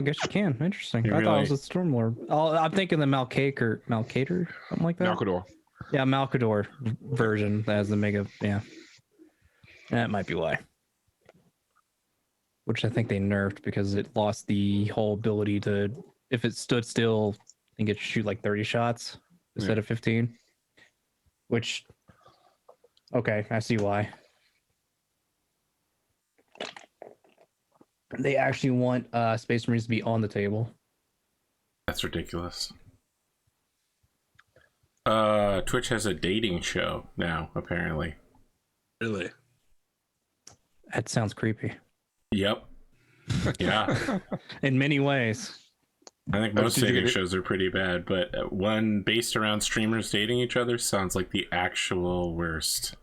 I guess you can. Interesting. You I thought really- it was a Stormlord. Oh, I'm thinking the Malcator, something like that. Malcador. Yeah, Malcador version that has the mega. Yeah, that might be why. Which I think they nerfed because it lost the whole ability to, if it stood still, I think it shoot like 30 shots instead of 15. Which, okay, I see why. They actually want Space Marines to be on the table. That's ridiculous. Twitch has a dating show now, apparently. Really? That sounds creepy. Yep. Yeah. In many ways. I think most dating shows are pretty bad, but one based around streamers dating each other sounds like the actual worst.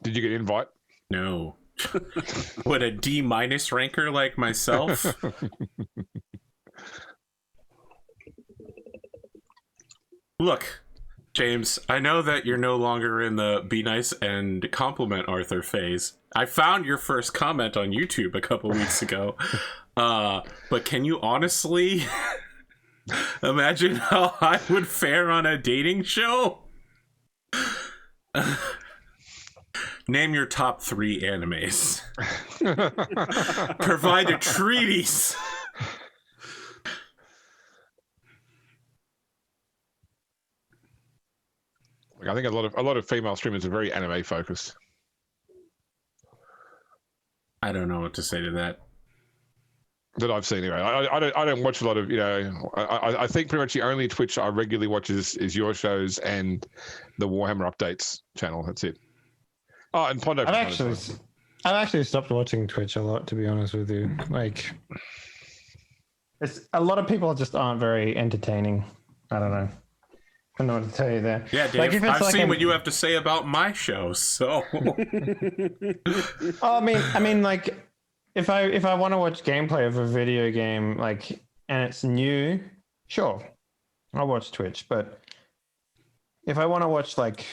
Did you get an invite? No. What, a D- ranker like myself? Look, James, I know that you're no longer in the be nice and compliment Arthur phase. I found your first comment on YouTube a couple weeks ago. But can you honestly imagine how I would fare on a dating show? Name your top 3 animes. Provide a treatise. I think a lot of female streamers are very anime focused. I don't know what to say to that. That I've seen anyway. I don't watch a lot of, you know, I think pretty much the only Twitch I regularly watch is your shows and the Warhammer updates channel. That's it. Oh, and Pondo. I've actually stopped watching Twitch a lot, to be honest with you. Like, it's a lot of people just aren't very entertaining. I don't know. I don't know what to tell you there. Yeah, Dave, like, if it's I've like seen what you have to say about my show, so. Oh, I mean, like, if I want to watch gameplay of a video game, like, and it's new, sure, I'll watch Twitch. But if I want to watch, like,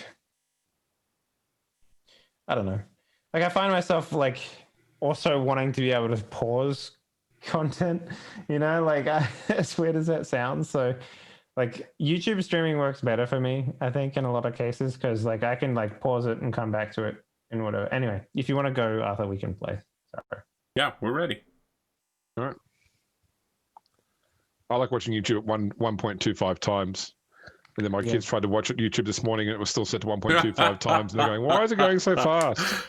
I don't know, like, I find myself like also wanting to be able to pause content, you know, like, as weird as that sounds. So, like, YouTube streaming works better for me, I think, in a lot of cases, because like I can like pause it and come back to it and whatever. Anyway, if you want to go, Arthur, we can play. Sorry. Yeah, we're ready. All right. I like watching YouTube at 1.25 times. And then my kids tried to watch it YouTube this morning and it was still set to 1.25 times. And they're going, why is it going so fast?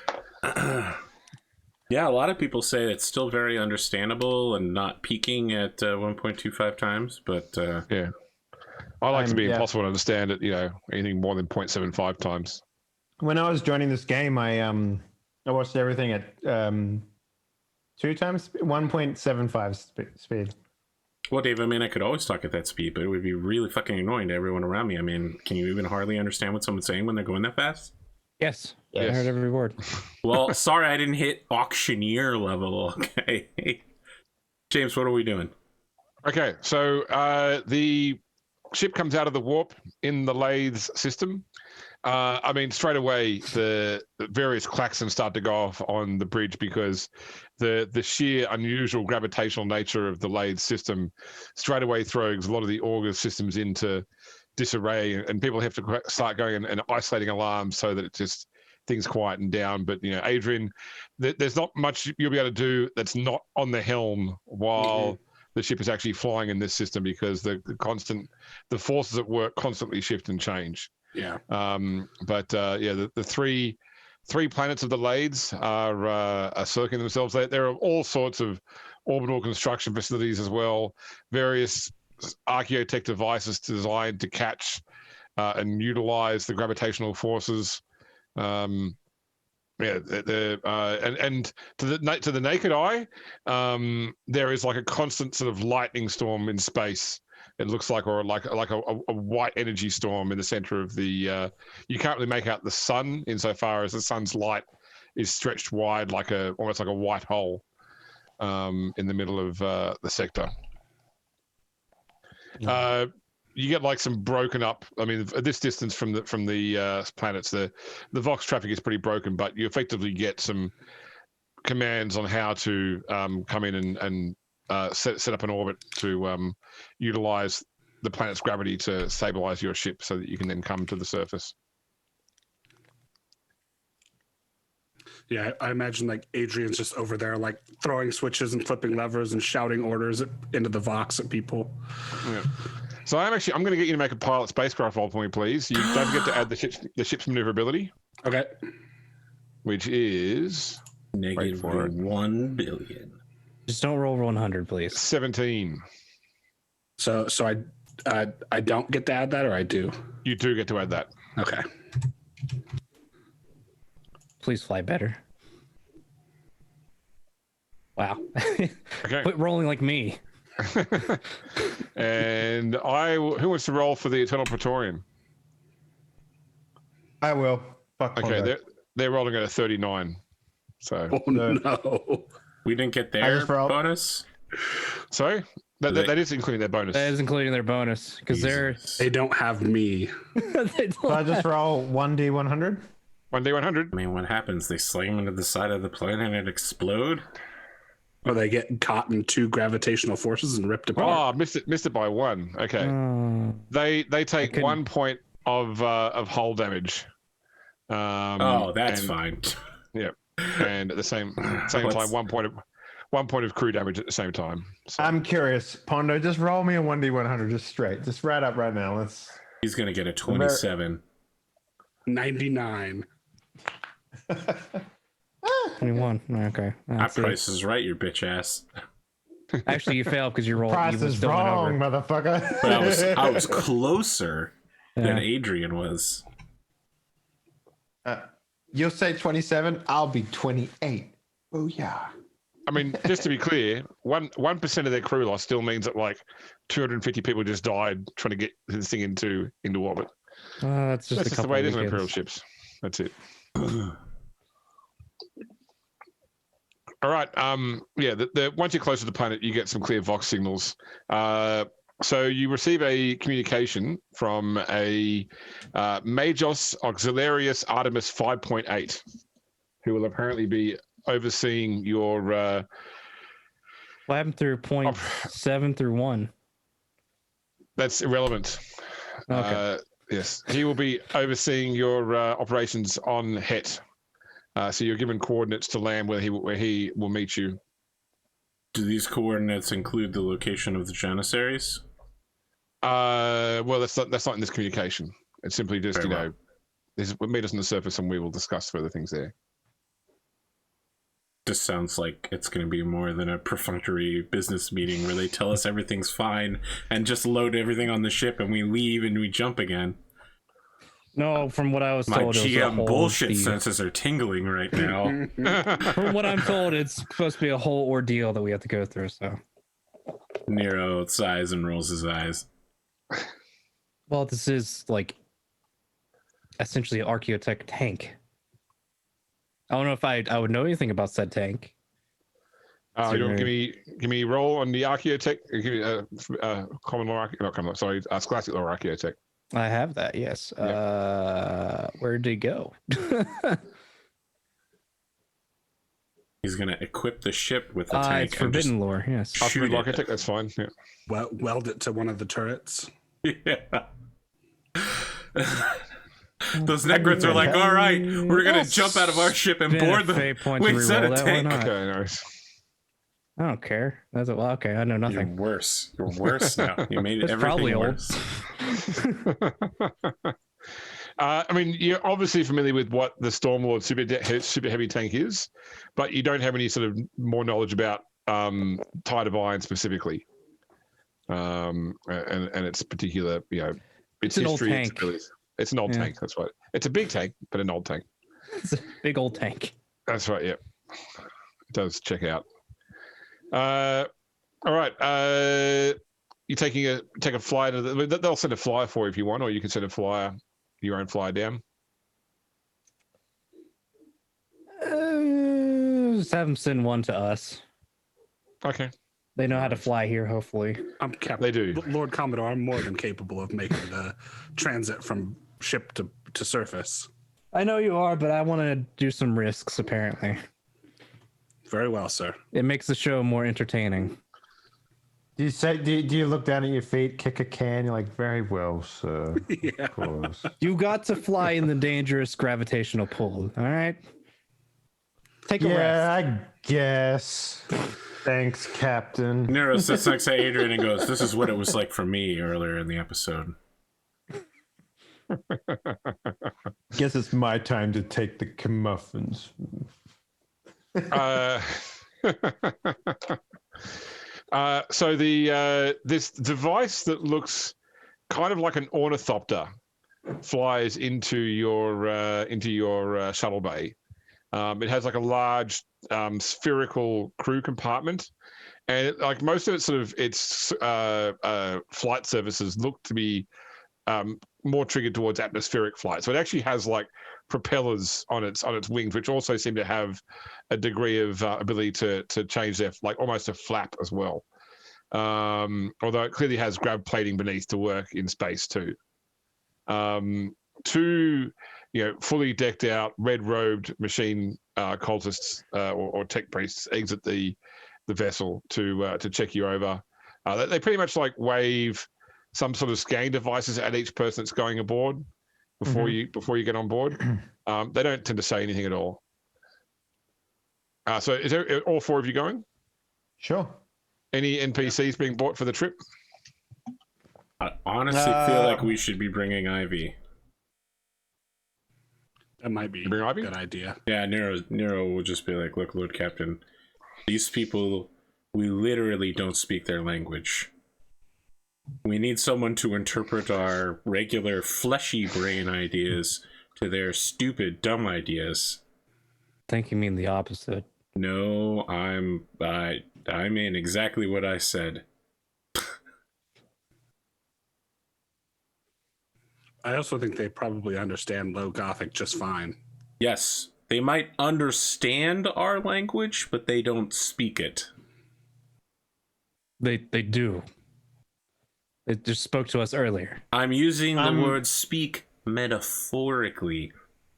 Yeah, a lot of people say it's still very understandable and not peaking at 1.25 times, but yeah. I like to be impossible to understand it, you know, anything more than 0.75 times. When I was joining this game, I watched everything at 2 times 1.75 speed. Well, Dave, I mean, I could always talk at that speed, but it would be really fucking annoying to everyone around me. I mean, can you even hardly understand what someone's saying when they're going that fast? Yes. I heard every word. Well, sorry I didn't hit auctioneer level, okay? James, what are we doing? Okay, so the ship comes out of the warp in the lathes system. I mean, straight away, the various klaxons start to go off on the bridge because the sheer unusual gravitational nature of the lathe system straight away throws a lot of the auger systems into disarray, and people have to start going and isolating alarms so that it just things quieten down. But, you know, Adrian, there's not much you'll be able to do that's not on the helm while the ship is actually flying in this system, because the forces at work constantly shift and change. Yeah. The three planets of the Lathes are circling themselves. There are all sorts of orbital construction facilities as well, various archaeotech devices designed to catch and utilize the gravitational forces. And to the naked eye, there is like a constant sort of lightning storm in space. It looks like, or like a white energy storm in the center of the. You can't really make out the sun insofar as the sun's light is stretched wide, almost like a white hole, in the middle of the sector. You get like some broken up. I mean, at this distance from the planets, the Vox traffic is pretty broken, but you effectively get some commands on how to come in and set up an orbit to utilize the planet's gravity to stabilize your ship so that you can then come to the surface. Yeah, I imagine like Adrian's just over there, like throwing switches and flipping levers and shouting orders into the Vox at people. Yeah. So I'm going to get you to make a pilot spacecraft roll for me, please. You don't forget to add the ship's maneuverability. Okay. Which is Negative 1 billion. Just don't roll 100, please. 17. So I don't get to add that, or I do? You do get to add that. Okay. Please fly better. Wow. Okay. Quit rolling like me. And who wants to roll for the Eternal Praetorian? I will. Fuck. Okay, they're rolling at a 39. So Oh no. We didn't get I their just rolled- bonus. sorry, that is including their bonus. That is including their bonus because They don't have me. So I just roll 1d100. 1d100. I mean, what happens? They slam into the side of the planet and it explode? Or they get caught in 2 gravitational forces and ripped apart. Oh, missed it by 1. Okay, they take 1 point of hull damage. That's fine. Yeah, and at the same time, 1 point of crew damage at the same time. So. I'm curious, Pondo. Just roll me a 1d100, just straight, just right up right now. Let's. He's gonna get a 27. 99. 21. Okay. That price is right, you bitch ass. Actually, you failed because you rolled. Price is wrong, motherfucker. But I was closer than Adrian was. You'll say 27. I'll be 28. Oh yeah. I mean, just to be clear, 1% of their crew loss still means that like 250 people just died trying to get this thing into orbit. That's just That's just the way it is on Imperial ships. That's it. All right. Yeah. Once you're close to the planet, you get some clear Vox signals. So you receive a communication from a Majos Auxiliarius Artemis 5.8, who will apparently be overseeing your. What happened through point 7 through 1? That's irrelevant. Okay. Yes, he will be overseeing your operations on Het. So you're given coordinates to land where he will meet you. Do these coordinates include the location of the Janissaries? Well, that's not in this communication. It's simply just meet us on the surface and we will discuss further things there. Just sounds like it's going to be more than a perfunctory business meeting where they tell us everything's fine and just load everything on the ship and we leave and we jump again. No, from what I was My told, it was a GM whole bullshit ordeal. senses are tingling right now. From what I'm told, it's supposed to be a whole ordeal that we have to go through. So, Nero sighs and rolls his eyes. well, this is like essentially an archaeotech tank. I don't know if I would know anything about said tank. You don't give me a roll on the archaeotech. Give me common law, not common law. Sorry, scholastic law archaeotech. I have that. Yes. Where did it go? He's going to equip the ship with the tank. It's forbidden lore. Yes. Shoot Archaeotech, that's fine. Yeah. Weld it to one of the turrets. Yeah. Those Necrons are like, all right, we're going to jump out of our ship and board them. Wait, set a tank. Okay, nice. I don't care. That's well, okay. I know You're nothing. worse. You're worse now. You made It's everything probably old. worse. I mean, you're obviously familiar with what the Stormlord super heavy tank is, but you don't have any sort of more knowledge about Tide of Iron specifically, and its particular, its an history. old tank. It's an old tank. That's right. It's a big tank, but an old tank. It's a big old tank. That's right. Yeah, it does check out. All right. You take a flyer to they'll send a flyer for you if you want, or you can send your own flyer down. Just have them send one to us. Okay. They know how to fly here, hopefully. They do. Lord Commodore, I'm more than capable of making the transit from ship to surface. I know you are, but I want to do some risks, apparently. Very well, sir. It makes the show more entertaining. Do you say? Do you look down at your feet, kick a can? You're like, very well, sir. Yeah. Of course. You got to fly in the dangerous gravitational pull. All right. Take a rest. Yeah, I guess. Thanks, Captain. Nero sits next to Adrian and goes, "This is what it was like for me earlier in the episode." Guess it's my time to take the comeuppance. So the this device that looks kind of like an ornithopter flies into your shuttle bay. It has like a large spherical crew compartment, and like most of its flight services look to be more triggered towards atmospheric flight. So it actually has like propellers on its wings, which also seem to have a degree of ability to change their like almost a flap as well. Although it clearly has grav plating beneath to work in space too. Two, fully decked out, red-robed machine cultists or tech priests exit the vessel to check you over. They pretty much like wave some sort of scanning devices at each person that's going aboard before you get on board. They don't tend to say anything at all. So is there all four of you going? Sure. Any NPCs being bought for the trip? I honestly feel like we should be bringing Ivy. That might be a bring Ivy? good idea. Yeah, Nero will just be like, "Look, Lord Captain, these people, we literally don't speak their language. We need someone to interpret our regular fleshy brain ideas to their stupid, dumb ideas." I think you mean the opposite. No, I mean exactly what I said. I also think they probably understand Low Gothic just fine. Yes, they might understand our language, but they don't speak it. They do. It just spoke to us earlier. I'm using the word speak metaphorically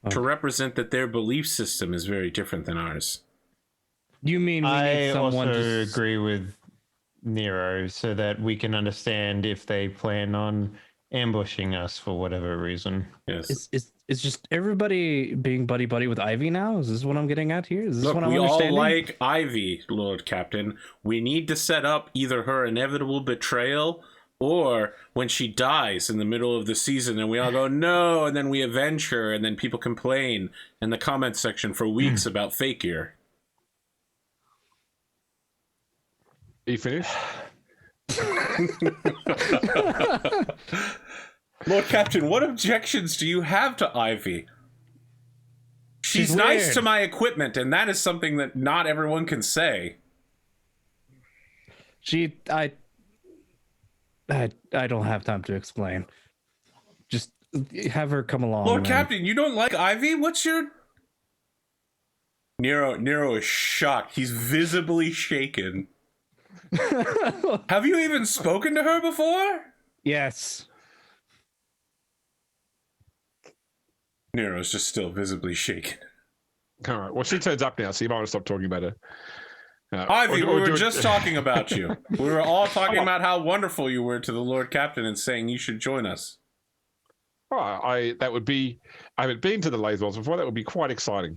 to represent that their belief system is very different than ours. You mean we need someone also to agree with Nero so that we can understand if they plan on ambushing us for whatever reason. Yes. Is just everybody being buddy with Ivy now? Is this what I'm getting at here? Is this Look, what I'm we understanding? all like Ivy, Lord Captain. We need to set up either her inevitable betrayal or when she dies in the middle of the season and we all go, no, and then we avenge her and then people complain in the comment section for weeks about Fakir. Are you finished? Lord Captain, what objections do you have to Ivy? She's nice weird. to my equipment, and that is something that not everyone can say. I don't have time to explain. Just have her come along. Lord and- Captain, you don't like Ivy? What's your... Nero is shocked. He's visibly shaken. Have you even spoken to her before? Yes. Nero's just still visibly shaken. All right. Well, she turns up now, so you might want to stop talking about her. Ivy, or we were do it- just talking about you. We were all talking about how wonderful you were to the Lord Captain and saying you should join us. Oh, that would be. I haven't been to the Laserwells before. That would be quite exciting.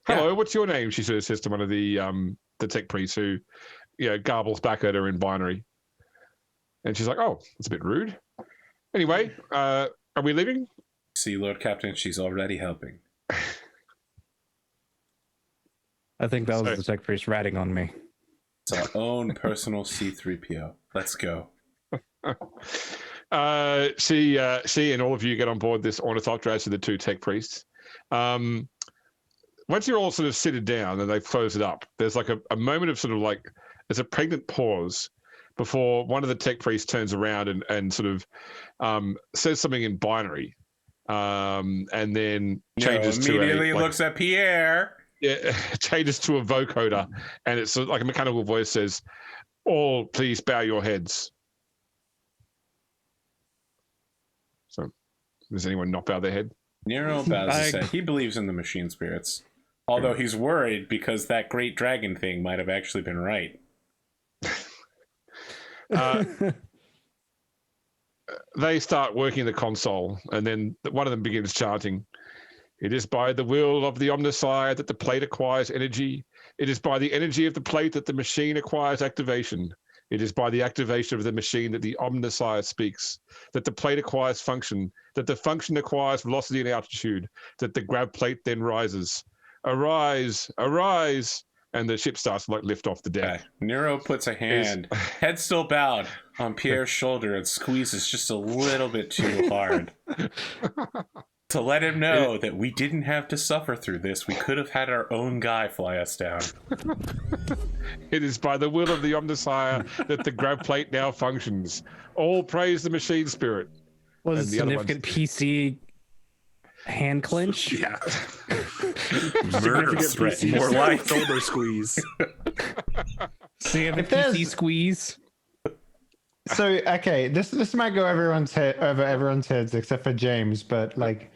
Hello, what's your name? She sort of says to one of the tech priests who, garbles back at her in binary. And she's like, "Oh, that's a bit rude." Anyway, are we leaving? See, Lord Captain, she's already helping. I think that was Sorry. the tech priest ratting on me. It's our own personal C-3PO. Let's go. She and all of you get on board this ornithopter as to the two tech priests. Once you're all sort of seated down and they've closed it up, there's like a moment of sort of like, there's a pregnant pause before one of the tech priests turns around and sort of says something in binary, and then changes to immediately looks at Pierre. Yeah, changes to a vocoder, and it's like a mechanical voice says, "All please bow your heads." So, does anyone not bow their head? Nero bows his head. He believes in the machine spirits. Although he's worried because that great dragon thing might have actually been right. They start working the console, and then one of them begins chanting, "It is by the will of the Omnissiah that the plate acquires energy. It is by the energy of the plate that the machine acquires activation. It is by the activation of the machine that the Omnissiah speaks, that the plate acquires function, that the function acquires velocity and altitude, that the grab plate then rises. Arise, arise!" And the ship starts to lift off the deck. Nero puts a hand, head still bowed, on Pierre's shoulder and squeezes just a little bit too hard to let him know that we didn't have to suffer through this. We could have had our own guy fly us down. It is by the will of the Omnissiah that the grab plate now functions. All praise the machine spirit. Was a And the other significant PC hand clench? Yeah. Murder threat, more like. Shoulder squeeze. Significant If PC there's- squeeze. So okay, this might go over everyone's heads except for James, but like,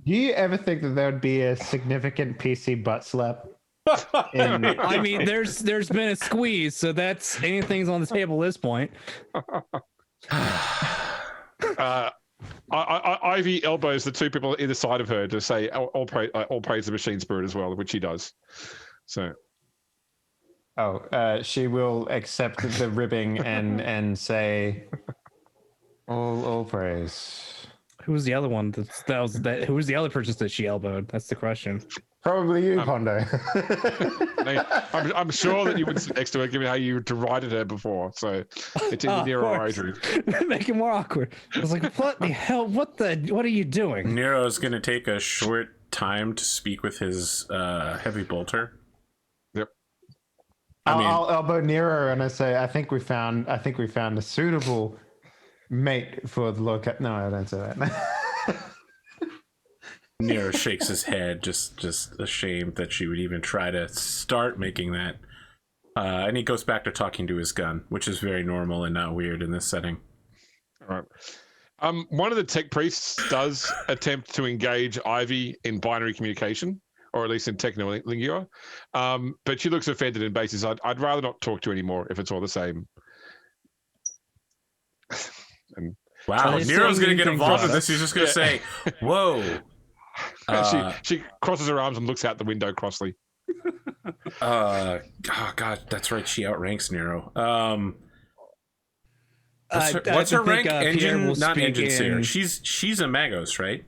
do you ever think that there would be a significant PC butt slap? I mean, there's been a squeeze, so that's anything's on the table at this point. Ivy elbows the two people either side of her to say, all praise the machine spirit as well, which he does. So, she will accept the ribbing and say, all praise. Who was the other one? Who was the other person that she elbowed? That's the question. Probably you, Pondo. I'm sure that you would sit next to her, given how you derided her before. So it's either Nero or Adrian. Make it more awkward. I was like, what the hell? What are you doing? Nero's going to take a short time to speak with his heavy bolter. Yep. I'll elbow Nero and I say, I think we found a suitable mate for the look. No, I don't say that. Nero shakes his head, just ashamed that she would even try to start making that. And he goes back to talking to his gun, which is very normal and not weird in this setting. All right. One of the tech priests does attempt to engage Ivy in binary communication, or at least in technolingua. But she looks offended and basically says, I'd rather not talk to you anymore if it's all the same. And wow, Nero's going to get involved with this. He's just going to say, whoa. She crosses her arms and looks out the window crossly. Oh God, that's right. She outranks Nero. What's her rank? Engine, not engine seer. She's a Magos, right?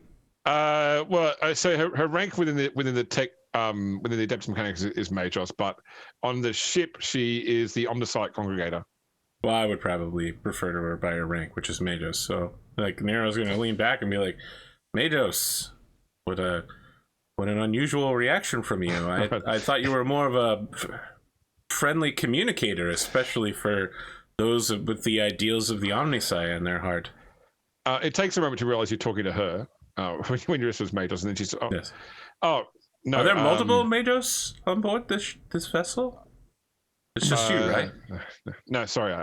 So her rank within the tech within the Adeptus Mechanicus is Magos, but on the ship she is the Omnisite Congregator. Well, I would probably refer to her by her rank, which is Magos. So like Nero's going to lean back and be like, Magos. What an unusual reaction from you. I thought you were more of a friendly communicator, especially for those with the ideals of the Omnissiah in their heart. It takes a moment to realize you're talking to her when you're with Mados, and then she's yes. Oh no! Are there multiple Mados on board this vessel? It's just you, right? No, sorry.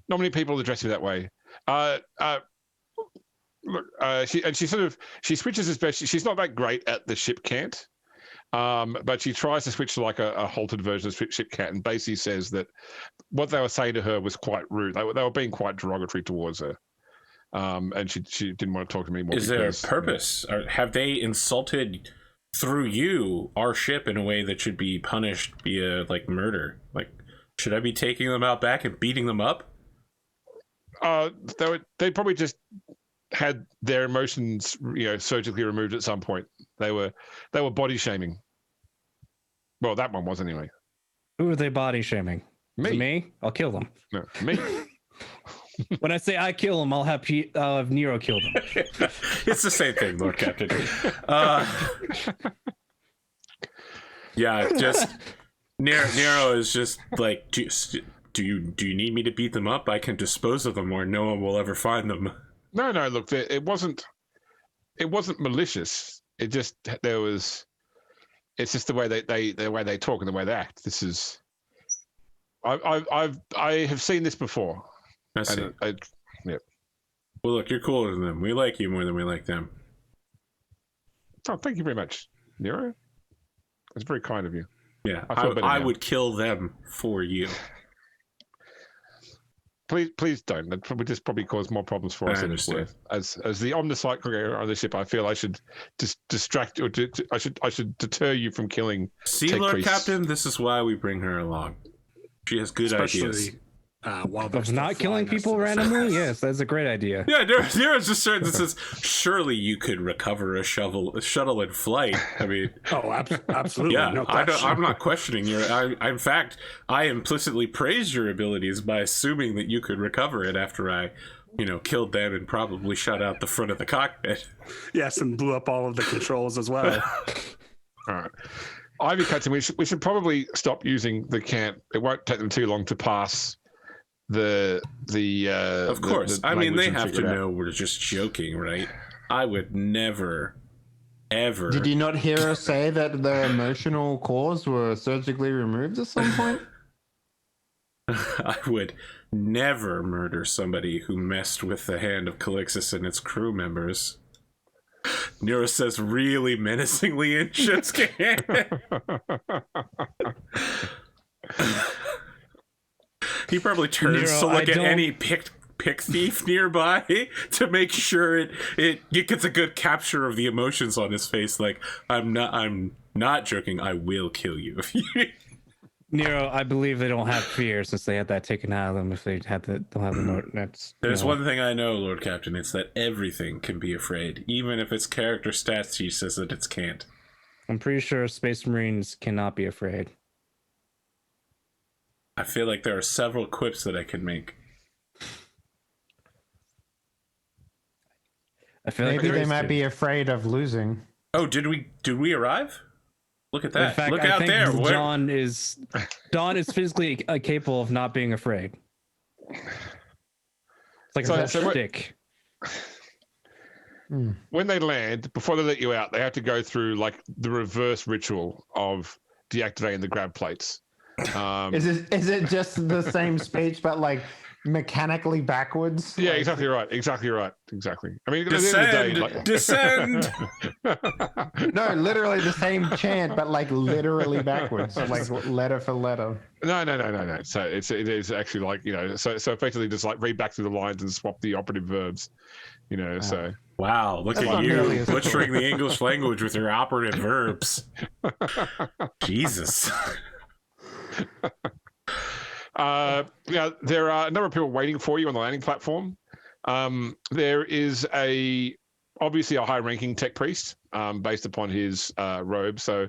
Not many people address you that way. Look, she switches as best. She's not that great at the ship cant, but she tries to switch to like a halted version of ship cant, and basically says that what they were saying to her was quite rude. They were being quite derogatory towards her, and she didn't want to talk to me anymore. Is there a purpose? Or have they insulted through you our ship in a way that should be punished via like murder? Like, should I be taking them out back and beating them up? They probably just had their emotions, surgically removed at some point. They were body shaming. Well, that one was anyway. Who are they body shaming? Me? I'll kill them. No, me. When I say I kill them, I'll have Nero kill them. It's the same thing, Lord Captain. Yeah, just Nero is just like, do you need me to beat them up? I can dispose of them where no one will ever find them. No. Look, it wasn't malicious. It just It's just the way they talk and the way they act. This is. I have seen this before. I see. Yeah. Well, look, you're cooler than them. We like you more than we like them. Oh, thank you very much, Nero. That's very kind of you. Yeah, I would kill them for you. Please don't. That would just probably cause more problems for us I than it's understand. worth. As the omniscient creator on the ship, I feel I should distract or I should deter you from killing. See, tech Lord priests. Captain, this is why we bring her along. She has good ideas. Especially while Of they're still not killing flying us to people the randomly? surface. Yes, that's a great idea. Yeah, Nero's just certain that says, surely you could recover a shuttle in flight. I mean, Oh, absolutely. yeah, No I'm question. not questioning your. In fact, I implicitly praised your abilities by assuming that you could recover it after I, killed them and probably shut out the front of the cockpit. Yes, and blew up all of the controls as well. All right. Ivy Cutting, we should probably stop using the cant. It won't take them too long to pass the Of course. the I mean, they language and have to figure it out. know we're just joking, right? I would never, ever. Did you not hear us say that their emotional cores were surgically removed at some point? I would never murder somebody who messed with the Hand of Calixis and its crew members. Nero says really menacingly in shit's can. He probably turns Nero, to look I at don't- any pick thief nearby to make sure it gets a good capture of the emotions on his face. Like, I'm not joking. I will kill you. Nero, I believe they don't have fear since they had that taken out of them. If they had the, don't have the note, There's one thing I know, Lord Captain. It's that everything can be afraid, even if its character stats sheet says that it can't. I'm pretty sure Space Marines cannot be afraid. I feel like there are several quips that I can make. I feel like Maybe there they is might to. be afraid of losing. Oh, did we arrive? Look at that! In fact, Look I out think there! Where- Dawn is physically capable of not being afraid. It's like So- a so whole what- shtick. When they land, before they let you out, they have to go through like the reverse ritual of deactivating the grab plates. Is it just the same speech but like mechanically backwards? Yeah, Like- exactly right. Exactly. I mean, at the end of the day, Descend! No, literally the same chant, but like literally backwards, like letter for letter. No. So it is actually like so effectively just like read back through the lines and swap the operative verbs. So Wow, look That's at not you nearly as butchering the English language with your operative verbs. Jesus. there are a number of people waiting for you on the landing platform. There is obviously a high-ranking tech priest based upon his robe. So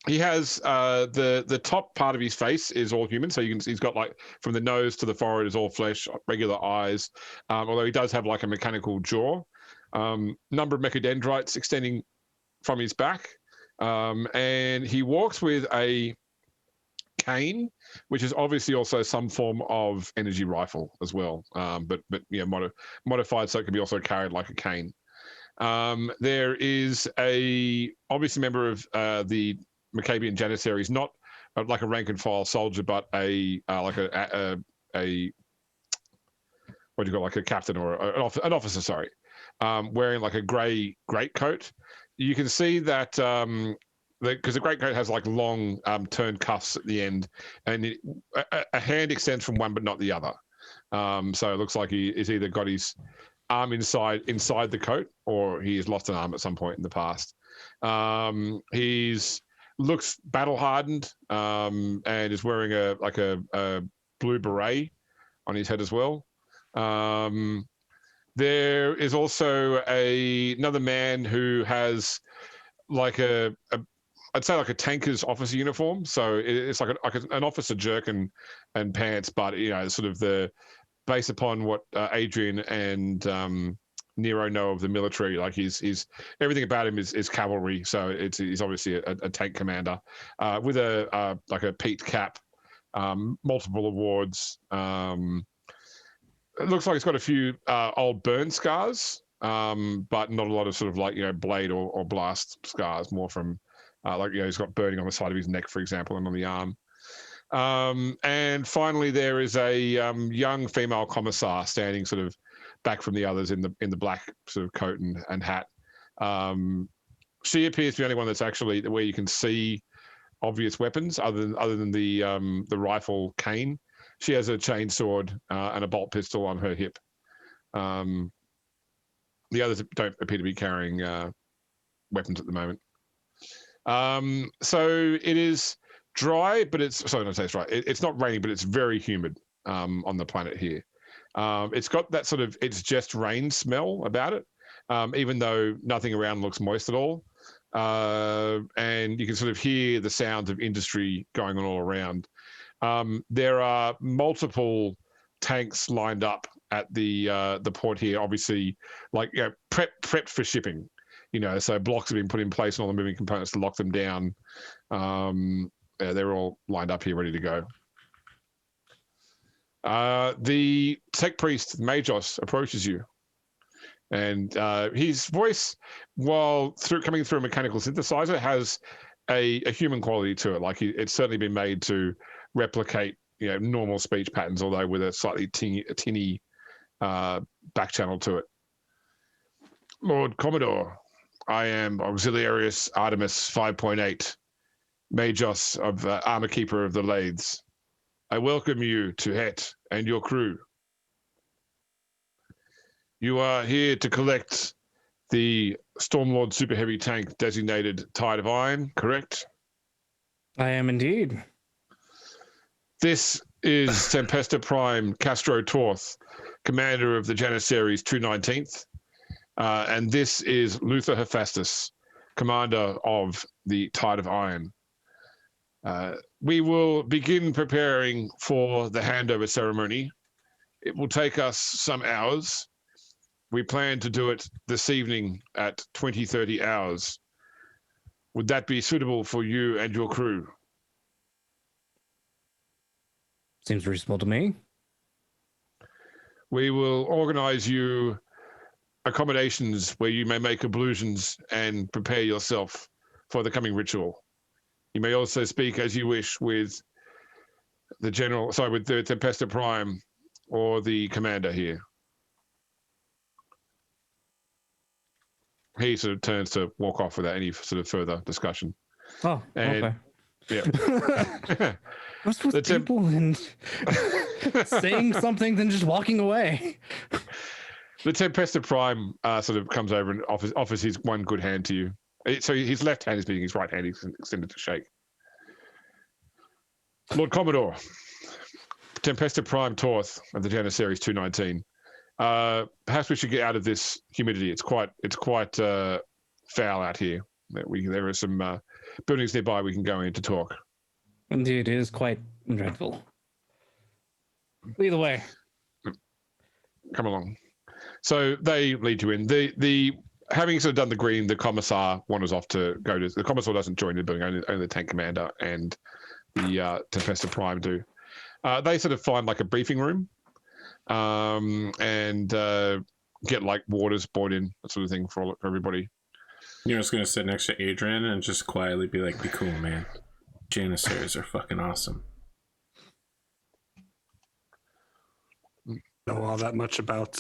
he has the top part of his face is all human. So he's got like from the nose to the forehead is all flesh, regular eyes. Although he does have like a mechanical jaw. Number of mechadendrites extending from his back, and he walks with a cane, which is obviously also some form of energy rifle as well, but modified so it can be also carried like a cane. There is a obviously member of the Maccabean Janissaries, not like a rank and file soldier, but a what do you call, like a captain or an officer, sorry, wearing like a grey greatcoat. You can see that because the greatcoat has like long turned cuffs at the end, and a hand extends from one but not the other. So it looks like he is either got his arm inside the coat, or he has lost an arm at some point in the past. He's looks battle hardened, and is wearing a blue beret on his head as well. There is also another man who has like I'd say like a tanker's officer uniform. So it's like an officer jerkin and pants, but sort of based upon what Adrian and Nero know of the military, like he's everything about him is cavalry. So he's obviously a tank commander with a peaked cap, multiple awards. It looks like he's got a few old burn scars, but not a lot of sort of like blade or blast scars. More from he's got burning on the side of his neck, for example, and on the arm. And finally, there is a young female commissar standing sort of back from the others in the black sort of coat and hat. She appears to be the only one that's actually where you can see obvious weapons other than the rifle cane. She has a chain sword and a bolt pistol on her hip. The others don't appear to be carrying weapons at the moment. So it is dry, but it's sorry, not say it's dry. It's not raining, but it's very humid on the planet here. It's got that sort of it's just rain smell about it, even though nothing around looks moist at all. And you can sort of hear the sounds of industry going on all around. There are multiple tanks lined up at the port here, obviously, like prepped for shipping. So blocks have been put in place and all the moving components to lock them down. They're all lined up here, ready to go. The tech priest Majos approaches you, and his voice, while coming through a mechanical synthesizer, has a human quality to it. Like it's certainly been made to replicate normal speech patterns, although with a slightly tinny back channel to it. Lord Commodore, I am Auxiliarius Artemis 5.8, Majos of Armor Keeper of the Lathes. I welcome you to Het and your crew. You are here to collect the Stormlord Super Heavy tank designated Tide of Iron, correct? I am indeed. This is Tempesta Prime Castro Torth, commander of the Janissaries 219th. And this is Luther Hephaestus, commander of the Tide of Iron. We will begin preparing for the handover ceremony. It will take us some hours. We plan to do it this evening at 20-30 hours. Would that be suitable for you and your crew? Seems reasonable to me. We will organize you accommodations where you may make ablutions and prepare yourself for the coming ritual. You may also speak as you wish with the with the Tempesta Prime or the commander here. He sort of turns to walk off without any sort of further discussion. Oh, and, okay. Yeah. What's with people and saying something then just walking away? The Tempesta Prime sort of comes over and offers his one good hand to you. So his left hand is being his right hand extended to shake. Lord Commodore, Tempesta Prime Torth of the Janissaries 219. Perhaps we should get out of this humidity. It's quite foul out here. There are some buildings nearby we can go in to talk. Indeed, it is quite dreadful. Either way. Come along. So they lead you in. The having sort of done the green, the commissar wanders off to go to. The commissar doesn't join the building. Only the tank commander and the Tempesta Prime do. They sort of find like a briefing room, and get like waters brought in, that sort of thing for everybody. You're just gonna sit next to Adrian and just quietly be like, "Be cool, man. Janissaries are fucking awesome." Know all that much about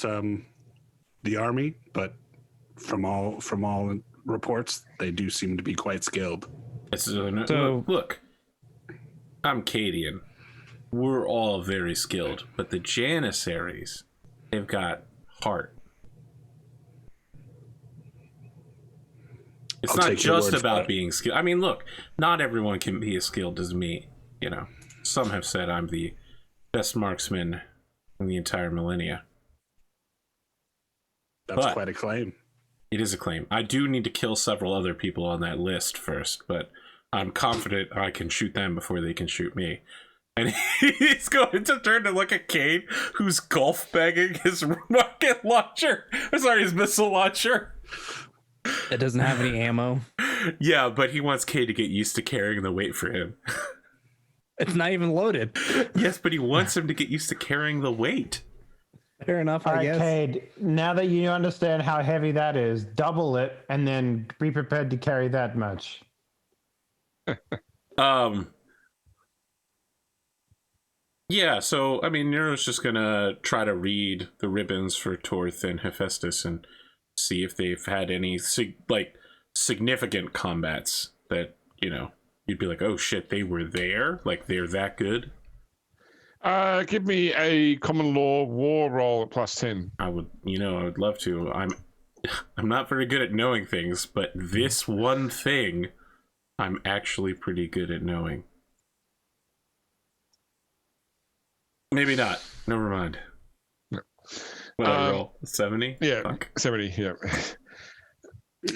the army, but from all reports, they do seem to be quite skilled. Look, I'm Cadian. We're all very skilled, but the Janissaries, they've got heart. It's not just about being skilled. I mean, look, not everyone can be as skilled as me. Some have said I'm the best marksman in the entire millennia. That's quite a claim. It is a claim. I do need to kill several other people on that list first, but I'm confident I can shoot them before they can shoot me. And he's going to turn to look at Cade, who's golf bagging his rocket launcher. Sorry, his missile launcher. It doesn't have any ammo. Yeah, but he wants Cade to get used to carrying the weight for him. It's not even loaded. Yes, but he wants him to get used to carrying the weight. Fair enough, I guess. Cade, now that you understand how heavy that is, double it and then be prepared to carry that much. Yeah, so, I mean, Nero's just gonna try to read the ribbons for Torth and Hephaestus and see if they've had any, significant combats that, you'd be like, oh shit, they were there? Like, they're that good? Give me a common law war roll at +10. I would love to. I'm not very good at knowing things, but this one thing I'm actually pretty good at knowing. Maybe not. Never mind. No. What I roll? 70? Yeah, Fuck. 70. Yeah.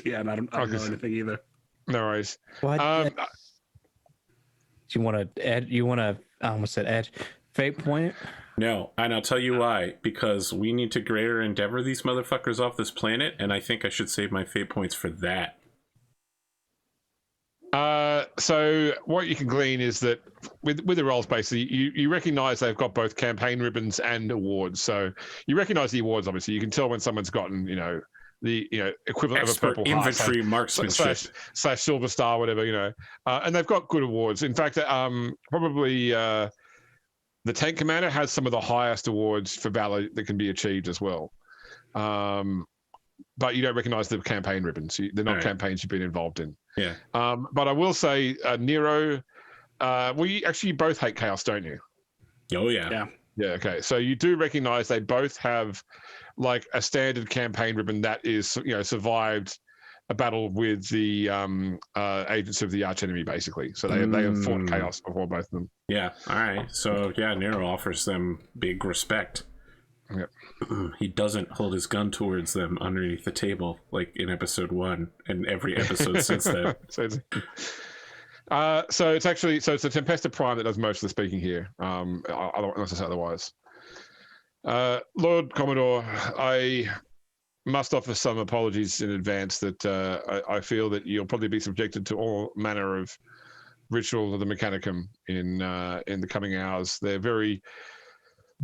Yeah, and I don't know anything either. No worries. What? Do you want to add? You want to? I almost said edge. Fate point. No, and I'll tell you why. Because we need to greater endeavor these motherfuckers off this planet, and I think I should save my fate points for that. So what you can glean is that with the roles, basically, you recognize they've got both campaign ribbons and awards. So you recognize the awards, obviously. You can tell when someone's gotten, the equivalent Expert of a Purple infantry Heart marksmanship slash Silver Star, whatever, and they've got good awards. In fact, probably the tank commander has some of the highest awards for valor that can be achieved as well. But you don't recognize the campaign ribbons. They're not campaigns you've been involved in. Yeah. But I will say, Nero, we actually both hate chaos, don't you? Oh yeah. Yeah. Yeah. Okay. So you do recognize they both have like a standard campaign ribbon that is, survived a battle with the agents of the archenemy, basically. So they have fought chaos before, both of them. Yeah. All right. So yeah, Nero offers them big respect. Yep. He doesn't hold his gun towards them underneath the table like in episode 1 and every episode since then. So it's the Tempesta Prime that does most of the speaking here, unless it's otherwise. Lord Commodore, I must offer some apologies in advance that I feel that you'll probably be subjected to all manner of ritual of the Mechanicum in the coming hours. They're very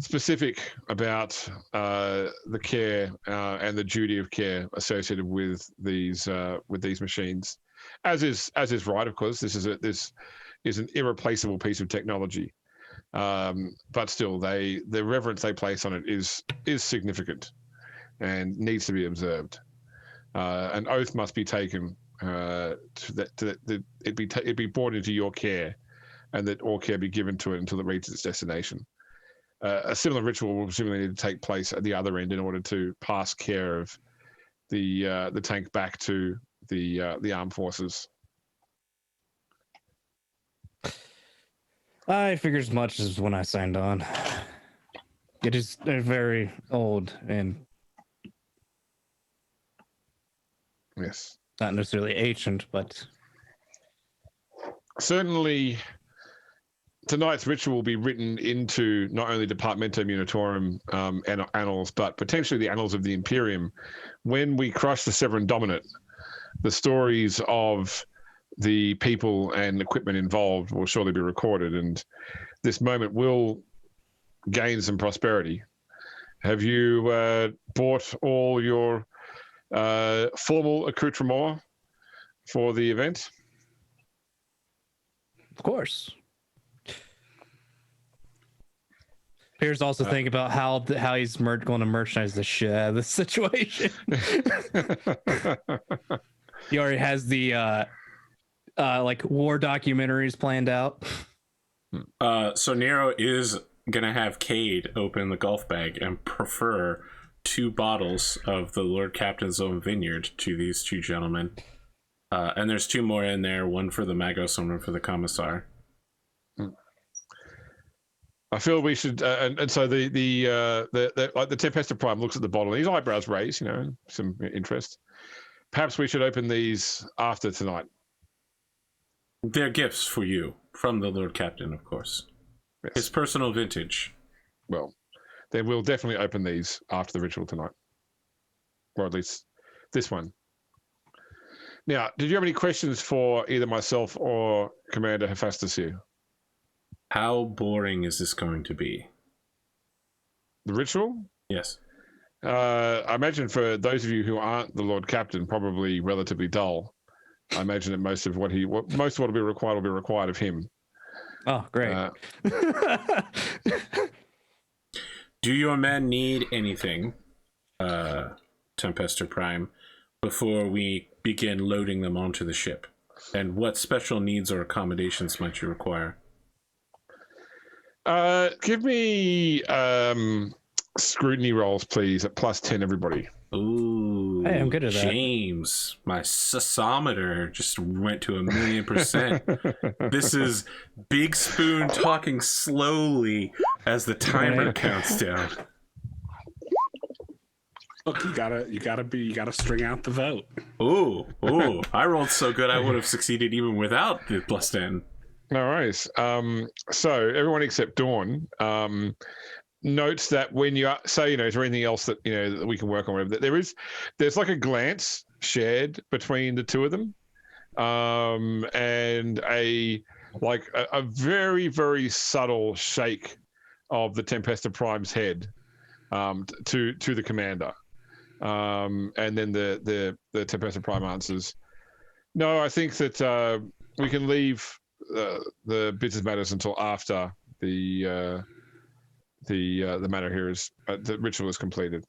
specific about the care and the duty of care associated with these machines, as is right, of course. This is an irreplaceable piece of technology, but still, the reverence they place on it is significant and needs to be observed. An oath must be taken that it be brought into your care, and that all care be given to it until it reaches its destination. A similar ritual will presumably need to take place at the other end in order to pass care of the tank back to the armed forces. I figured as much as when I signed on. They're very old and Yes, not necessarily ancient, but certainly tonight's ritual will be written into not only Departmentum Unitorum annals, but potentially the annals of the Imperium. When we crush the Severan Dominant, the stories of the people and equipment involved will surely be recorded, and this moment will gain some prosperity. Have you bought all your formal accoutrements for the event? of course. Pierre's also thinking about how he's going to merchandise the shit out of this situation. He already has the war documentaries planned out. So Nero is gonna have Cade open the golf bag and prefer 2 bottles of the Lord Captain's own vineyard to these 2 gentlemen. And there's 2 more in there, one for the Magos and one for the Commissar. I feel we should, and so the Tempesta Prime looks at the bottle, and his eyebrows raise, some interest. Perhaps we should open these after tonight. They're gifts for you from the Lord Captain, of course. Yes. His personal vintage. Well, then we'll definitely open these after the ritual tonight, or at least this one. Now, did you have any questions for either myself or Commander Hephaestus here? How boring is this going to be? The ritual? Yes. I imagine for those of you who aren't the Lord Captain, probably relatively dull. I imagine that most of what will be required of him. Oh, great. Do your men need anything, Tempesta Prime, before we begin loading them onto the ship? And what special needs or accommodations might you require? Give me scrutiny rolls, please, at +10, everybody. Ooh, Hey, I'm good at that. James, my sesometer just went to 1,000,000%. This is Big Spoon talking slowly as the timer counts down. Look, you gotta string out the vote. Ooh, I rolled so good I would have succeeded even without the +10. No worries. So everyone except Dawn notes that when you say, is there anything else that that we can work on? Whatever, there's like a glance shared between the two of them, and a very, very subtle shake of the Tempesta Prime's head to the commander, and then the Tempesta Prime answers, "No, I think that we can leave the business matters until after the matter here is the ritual is completed."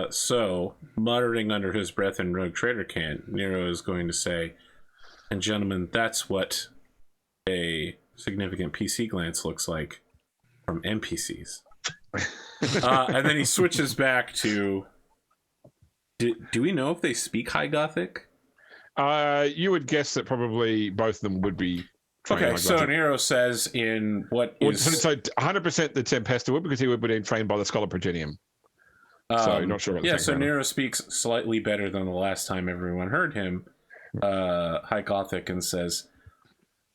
So, muttering under his breath in Rogue Trader Cant, Nero is going to say, "And gentlemen, that's what a significant PC glance looks like from NPCs." And then he switches back to, do we know if they speak High Gothic? You would guess that probably both of them would be. Okay, so Nero says in what is... So 100% the Tempesta would, because he would have been trained by the Scholar Progenium. So not sure about the so Nero speaks slightly better than the last time everyone heard him, High Gothic, and says,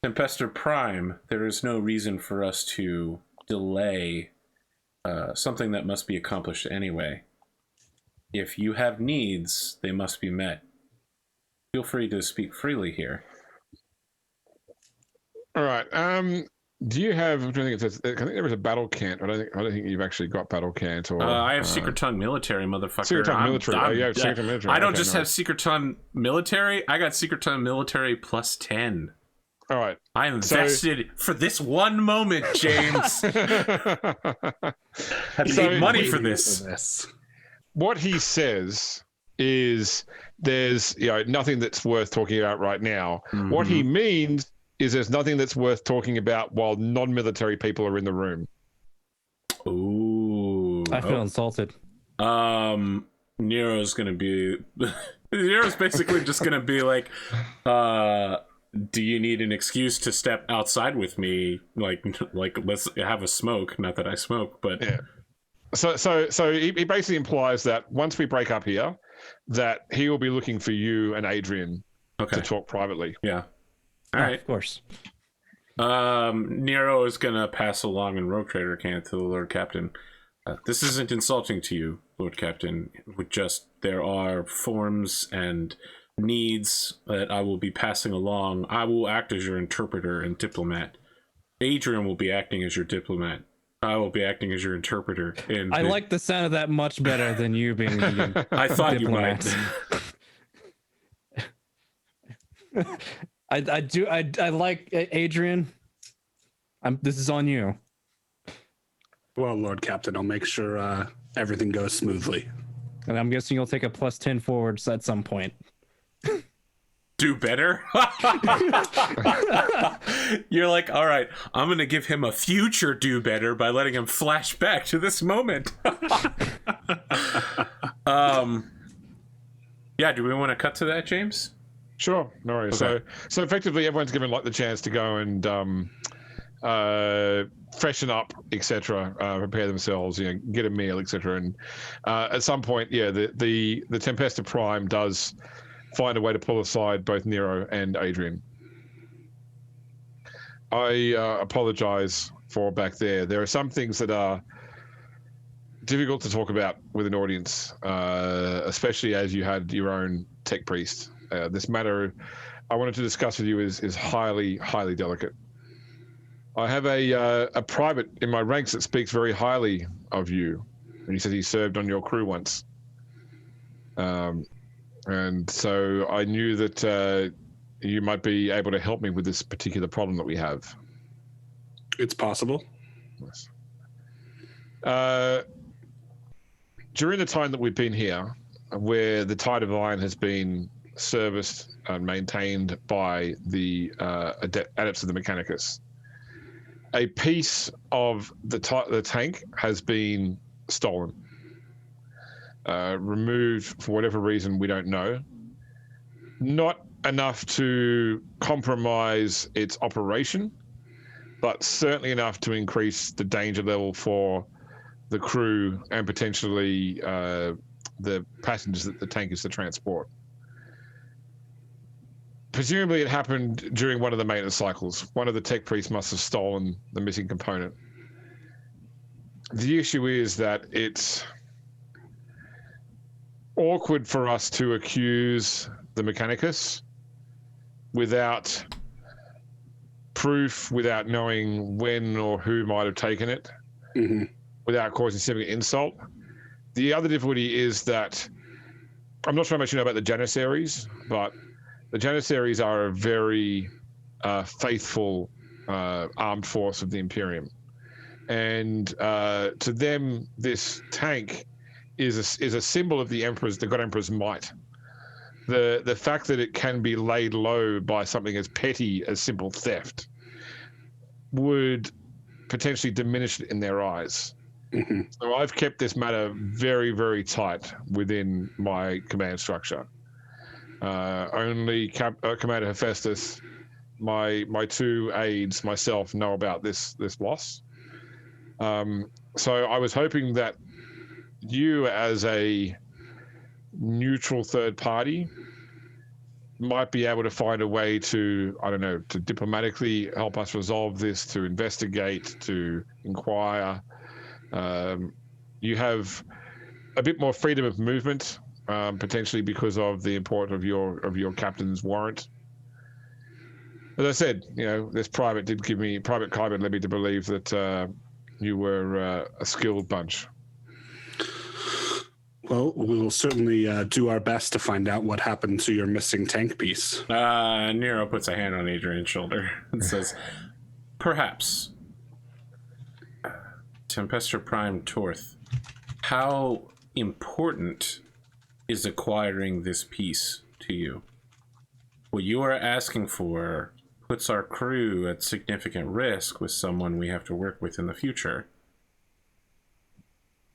"Tempesta Prime, there is no reason for us to delay something that must be accomplished anyway. If you have needs, they must be met. Feel free to speak freely here." All right. Do you have? I think there was a battle cant. I don't think you've actually got battle cant. Or I have Secret Tongue Military, motherfucker. Secret Tongue Military. You have Secret Tongue Military. I don't just have Secret Tongue Military. I got Secret Tongue Military +10. All right. I invested for this one moment, James. Had to make money for this. What he says is there's nothing that's worth talking about right now. Mm-hmm. What he means is there's nothing that's worth talking about while non-military people are in the room. Ooh. I feel insulted. Nero's gonna be Nero's basically just gonna be like, do you need an excuse to step outside with me? Like let's have a smoke. Not that I smoke, but yeah. So he basically implies that once we break up here, that he will be looking for you and Adrian to talk privately. Yeah. All right. Of course. Nero is gonna pass along in Rogue Trader Cant to the Lord Captain. This isn't insulting to you, Lord Captain. There are forms and needs that I will be passing along. I will act as your interpreter and diplomat. Adrian will be acting as your diplomat. I will be acting as your interpreter. I like the sound of that much better than you being the I thought diplomat. You might. I do. I like Adrian. This is on you. Well, Lord Captain, I'll make sure everything goes smoothly. And I'm guessing you'll take a +10 forwards at some point. Do better? You're like, all right, I'm going to give him a future do better by letting him flash back to this moment. Yeah, do we want to cut to that, James? Sure, no worries. Okay. So effectively, everyone's given the chance to go and freshen up, etc., prepare themselves, get a meal, etc. And at some point, the Tempesta Prime does find a way to pull aside both Nero and Adrian. I apologize for back there. There are some things that are difficult to talk about with an audience, especially as you had your own tech priest. This matter I wanted to discuss with you is highly, highly delicate. I have a private in my ranks that speaks very highly of you, and he says he served on your crew once. And so I knew that you might be able to help me with this particular problem that we have. It's possible. Yes. During the time that we've been here, where the Tide of Iron has been serviced and maintained by the adepts of the Mechanicus, a piece of the tank has been stolen, removed for whatever reason we don't know. Not enough to compromise its operation, but certainly enough to increase the danger level for the crew and potentially the passengers that the tank is to transport. Presumably it happened during one of the maintenance cycles. One of the tech priests must have stolen the missing component. The issue is that it's awkward for us to accuse the Mechanicus without proof, without knowing when or who might have taken it, without causing significant insult. The other difficulty is that I'm not sure how much you know about the Janissaries, but the Janissaries are a very faithful armed force of the Imperium. And to them, this tank is a symbol of the God Emperor's might. The fact that it can be laid low by something as petty as simple theft would potentially diminish it in their eyes. So I've kept this matter very, very tight within my command structure. Only Commander Hephaestus, my two aides, myself know about this loss. So I was hoping that you, as a neutral third party, might be able to find a way to, I don't know, to diplomatically help us resolve this, to investigate, to inquire. You have a bit more freedom of movement, potentially because of the import of your captain's warrant. As I said, you know, this private Kyber led me to believe that you were a skilled bunch. Well, we will certainly do our best to find out what happened to your missing tank piece. Nero puts a hand on Adrian's shoulder and says, perhaps. Tempestor Prime Torth, how important is acquiring this piece to you? What you are asking for puts our crew at significant risk with someone we have to work with in the future.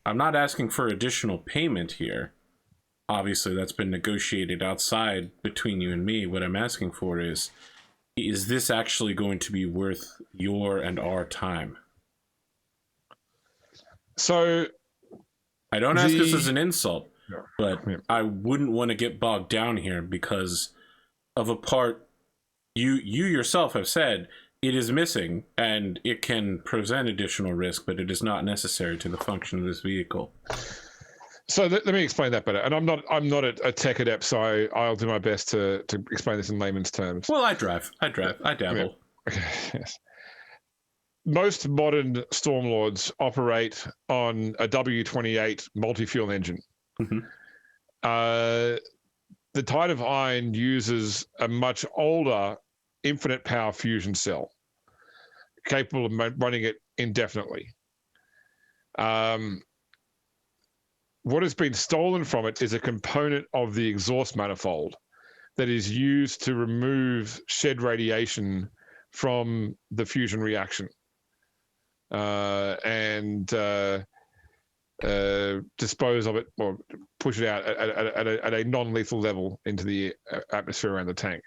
I'm not asking for additional payment here. Obviously, that's been negotiated outside between you and me. What I'm asking for is this actually going to be worth your and our time? So I don't ask this as an insult, but I wouldn't want to get bogged down here because of a part you yourself have said it is missing and it can present additional risk, but it is not necessary to the function of this vehicle. So let me explain that better. And I'm not a tech adept, so I'll do my best to explain this in layman's terms. Well, I dabble. Yeah. Okay. Yes. Most modern Stormlords operate on a W28 multi-fuel engine. The Tide of Iron uses a much older infinite power fusion cell, capable of running it indefinitely. What has been stolen from it is a component of the exhaust manifold that is used to remove shed radiation from the fusion reaction and dispose of it or push it out at a non-lethal level into the atmosphere around the tank.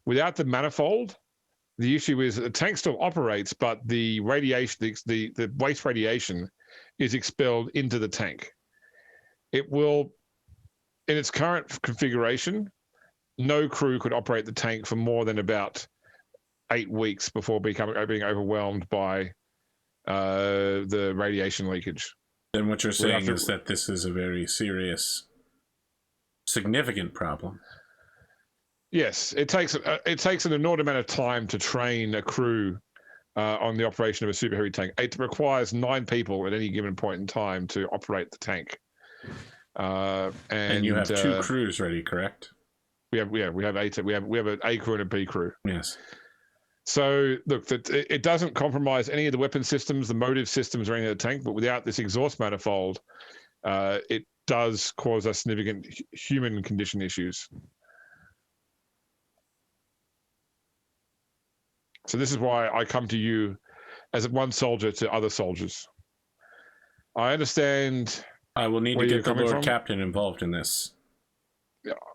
Without the manifold, the issue is that the tank still operates, but the radiation, the waste radiation is expelled into the tank. It will, in its current configuration, no crew could operate the tank for more than about 8 weeks before being overwhelmed by the radiation leakage. Then what you're saying is that this is a very serious, significant problem. Yes, it takes an inordinate amount of time to train a crew on the operation of a super heavy tank. It requires 9 people at any given point in time to operate the tank. And you have 2 crews ready, correct? We have 8. We have an A crew and a B crew. Yes. So look, it doesn't compromise any of the weapon systems, the motive systems, or any of the tank. But without this exhaust manifold, it does cause us significant human condition issues. So this is why I come to you as one soldier to other soldiers. I understand. I will need Where to you're get the coming Lord from? Captain involved in this.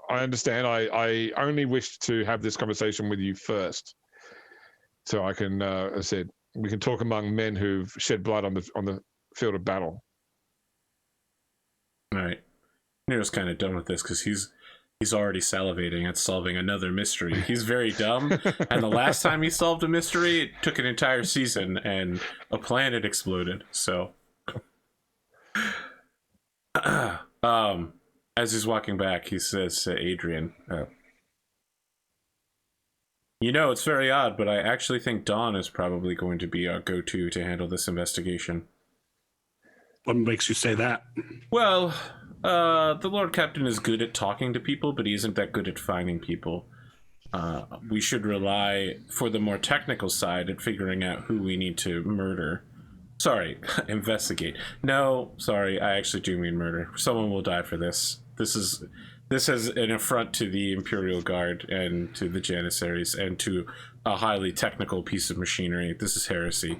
I understand. I only wish to have this conversation with you first, so I can, as I said, we can talk among men who've shed blood on the field of battle. All right. Nero's kind of done with this because he's already salivating at solving another mystery. He's very dumb, and the last time he solved a mystery, it took an entire season, and a planet exploded. So, as he's walking back, he says to Adrian, "You know, it's very odd, but I actually think Dawn is probably going to be our go-to to handle this investigation." What makes you say that? Well, the Lord Captain is good at talking to people, but he isn't that good at finding people. We should rely, for the more technical side, at figuring out who we need to murder. Sorry, investigate. No, sorry, I actually do mean murder. Someone will die for this. This is an affront to the Imperial Guard and to the Janissaries and to a highly technical piece of machinery. This is heresy.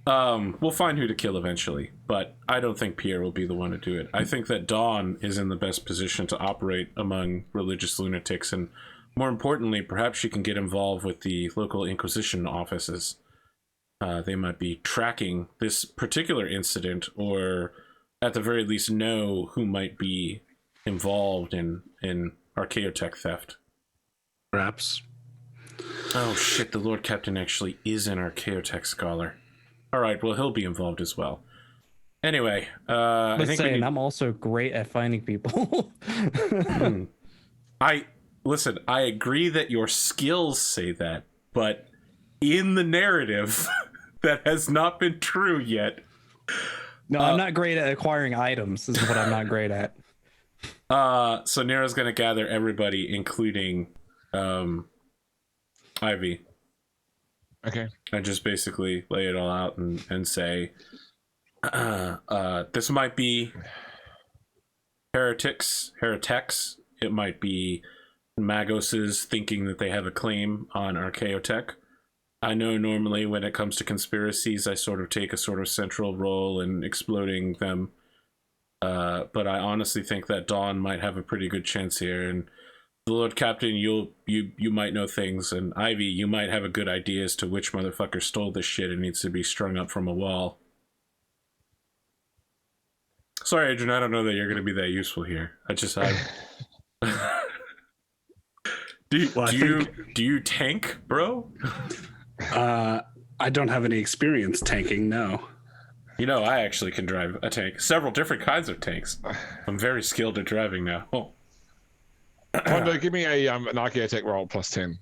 We'll find who to kill eventually, but I don't think Pierre will be the one to do it. I think that Dawn is in the best position to operate among religious lunatics, and more importantly, perhaps she can get involved with the local Inquisition offices. They might be tracking this particular incident, or at the very least know who might be involved in archaeotech theft. Perhaps. Oh shit, the Lord Captain actually is an archaeotech scholar. Alright, well, he'll be involved as well. Anyway, I think I'm also great at finding people. I agree that your skills say that, but in the narrative, that has not been true yet. No, I'm not great at acquiring items. This is what I'm not great at. So Nero's gonna gather everybody, including Ivy. Okay. And just basically lay it all out and say, this might be heretics. It might be Magoses thinking that they have a claim on archaeotech. I know normally when it comes to conspiracies, I sort of take a sort of central role in exploding them. But I honestly think that Dawn might have a pretty good chance here, and the Lord Captain, you might know things, and Ivy, you might have a good idea as to which motherfucker stole this shit and needs to be strung up from a wall. Sorry, Adrian, I don't know that you're going to be that useful here. Do you tank, bro? I don't have any experience tanking, no. You know, I actually can drive a tank. Several different kinds of tanks. I'm very skilled at driving now. Oh. Pondo, give me an archaeotech roll plus 10.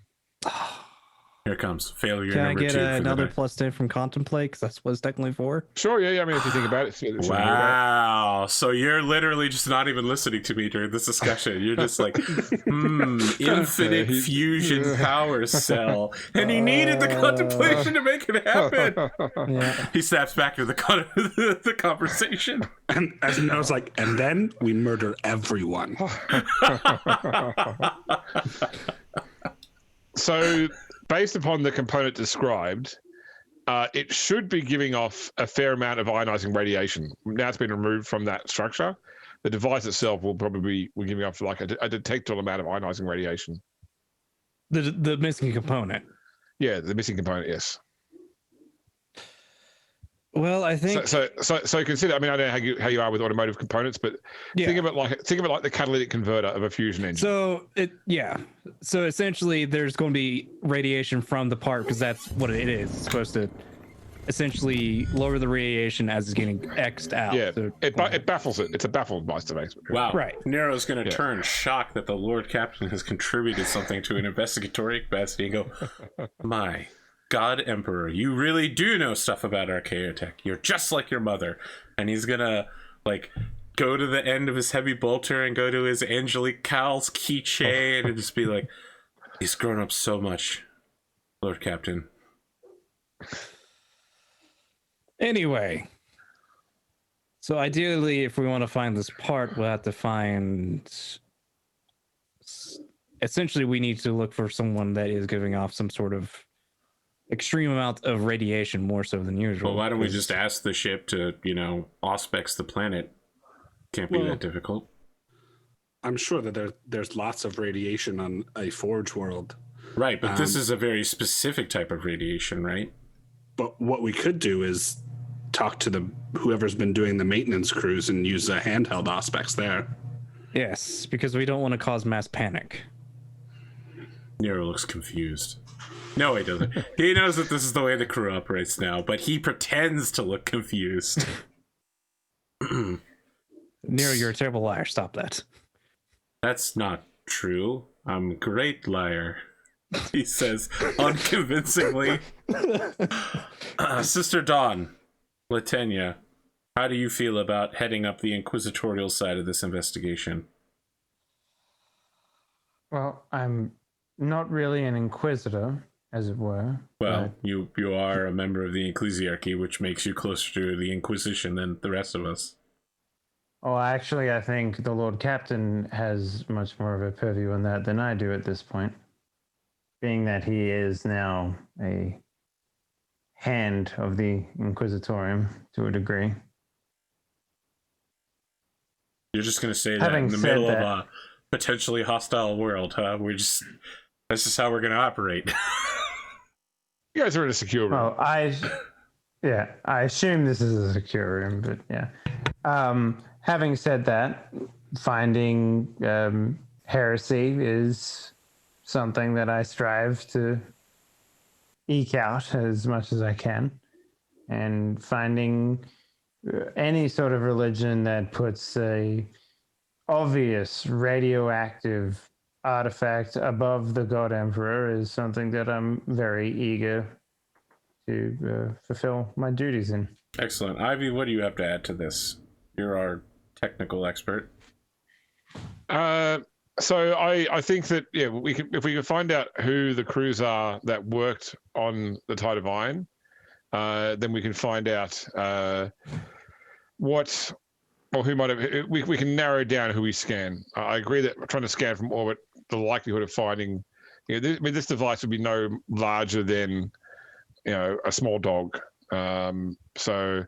Here it comes. Failure Can I number get 2. another plus 10 from Contemplate? Because that's what it's technically for. Sure, yeah. I mean, if you think about it. Wow. So you're literally just not even listening to me during this discussion. You're just like, infinite fusion power cell. And he needed the contemplation to make it happen. Yeah. He snaps back to the conversation. And as Noah's like, and then we murder everyone. So, based upon the component described, it should be giving off a fair amount of ionizing radiation. Now it's been removed from that structure. The device itself will probably be giving off like a detectable amount of ionizing radiation. The missing component. Yeah, the missing component, yes. Well, I think so consider. I mean, I don't know how you are with automotive components, but think of it like the catalytic converter of a fusion engine. So essentially, there's going to be radiation from the part because that's what it is. It's supposed to essentially lower the radiation as it's getting X'd out. Yeah, So, it baffles it. It's a baffle device device. Wow. Right. Nero's going to turn shocked that the Lord Captain has contributed something to an investigatory capacity and go, my God Emperor, you really do know stuff about archaeotech. You're just like your mother. And he's going to, like, go to the end of his heavy bolter and go to his Angelique Cowles keychain and just be like, he's grown up so much, Lord Captain. Anyway, so ideally, if we want to find this part, we'll have to find. Essentially, we need to look for someone that is giving off some sort of extreme amount of radiation, more so than usual. Well, why don't we 'cause- just ask the ship to, auspex the planet? Can't be Well- that difficult. I'm sure that there's lots of radiation on a Forge world. Right, but this Um, is a very specific type of radiation, right? But what we could do is talk to whoever's been doing the maintenance crews and use the handheld aspects there. Yes, because we don't want to cause mass panic. Nero looks confused. No, he doesn't. He knows that this is the way the crew operates now, but he pretends to look confused. Nero, you're a terrible liar. Stop that. That's not true. I'm a great liar, he says unconvincingly. Sister Dawn, Leteinia, how do you feel about heading up the inquisitorial side of this investigation? Well, I'm not really an inquisitor, as it were. Well, you are a member of the ecclesiarchy, which makes you closer to the Inquisition than the rest of us. Oh, actually, I think the Lord Captain has much more of a purview on that than I do at this point, being that he is now a hand of the Inquisitorium to a degree. You're just going to say that Having in the said middle that- of a potentially hostile world, huh? That's just how we're going to operate. You guys are in a secure room. Well, I assume this is a secure room, but yeah. Having said that, finding heresy is something that I strive to eke out as much as I can, and finding any sort of religion that puts a obvious radioactive artifact above the God Emperor is something that I'm very eager to fulfill my duties in. Excellent. Ivy, what do you have to add to this? You're our technical expert. So I think that if we can find out who the crews are that worked on the Tide of Iron, then we can find out what or who might have. We can narrow down who we scan. I agree that trying to scan from orbit, the likelihood of finding, this device would be no larger than a small dog. So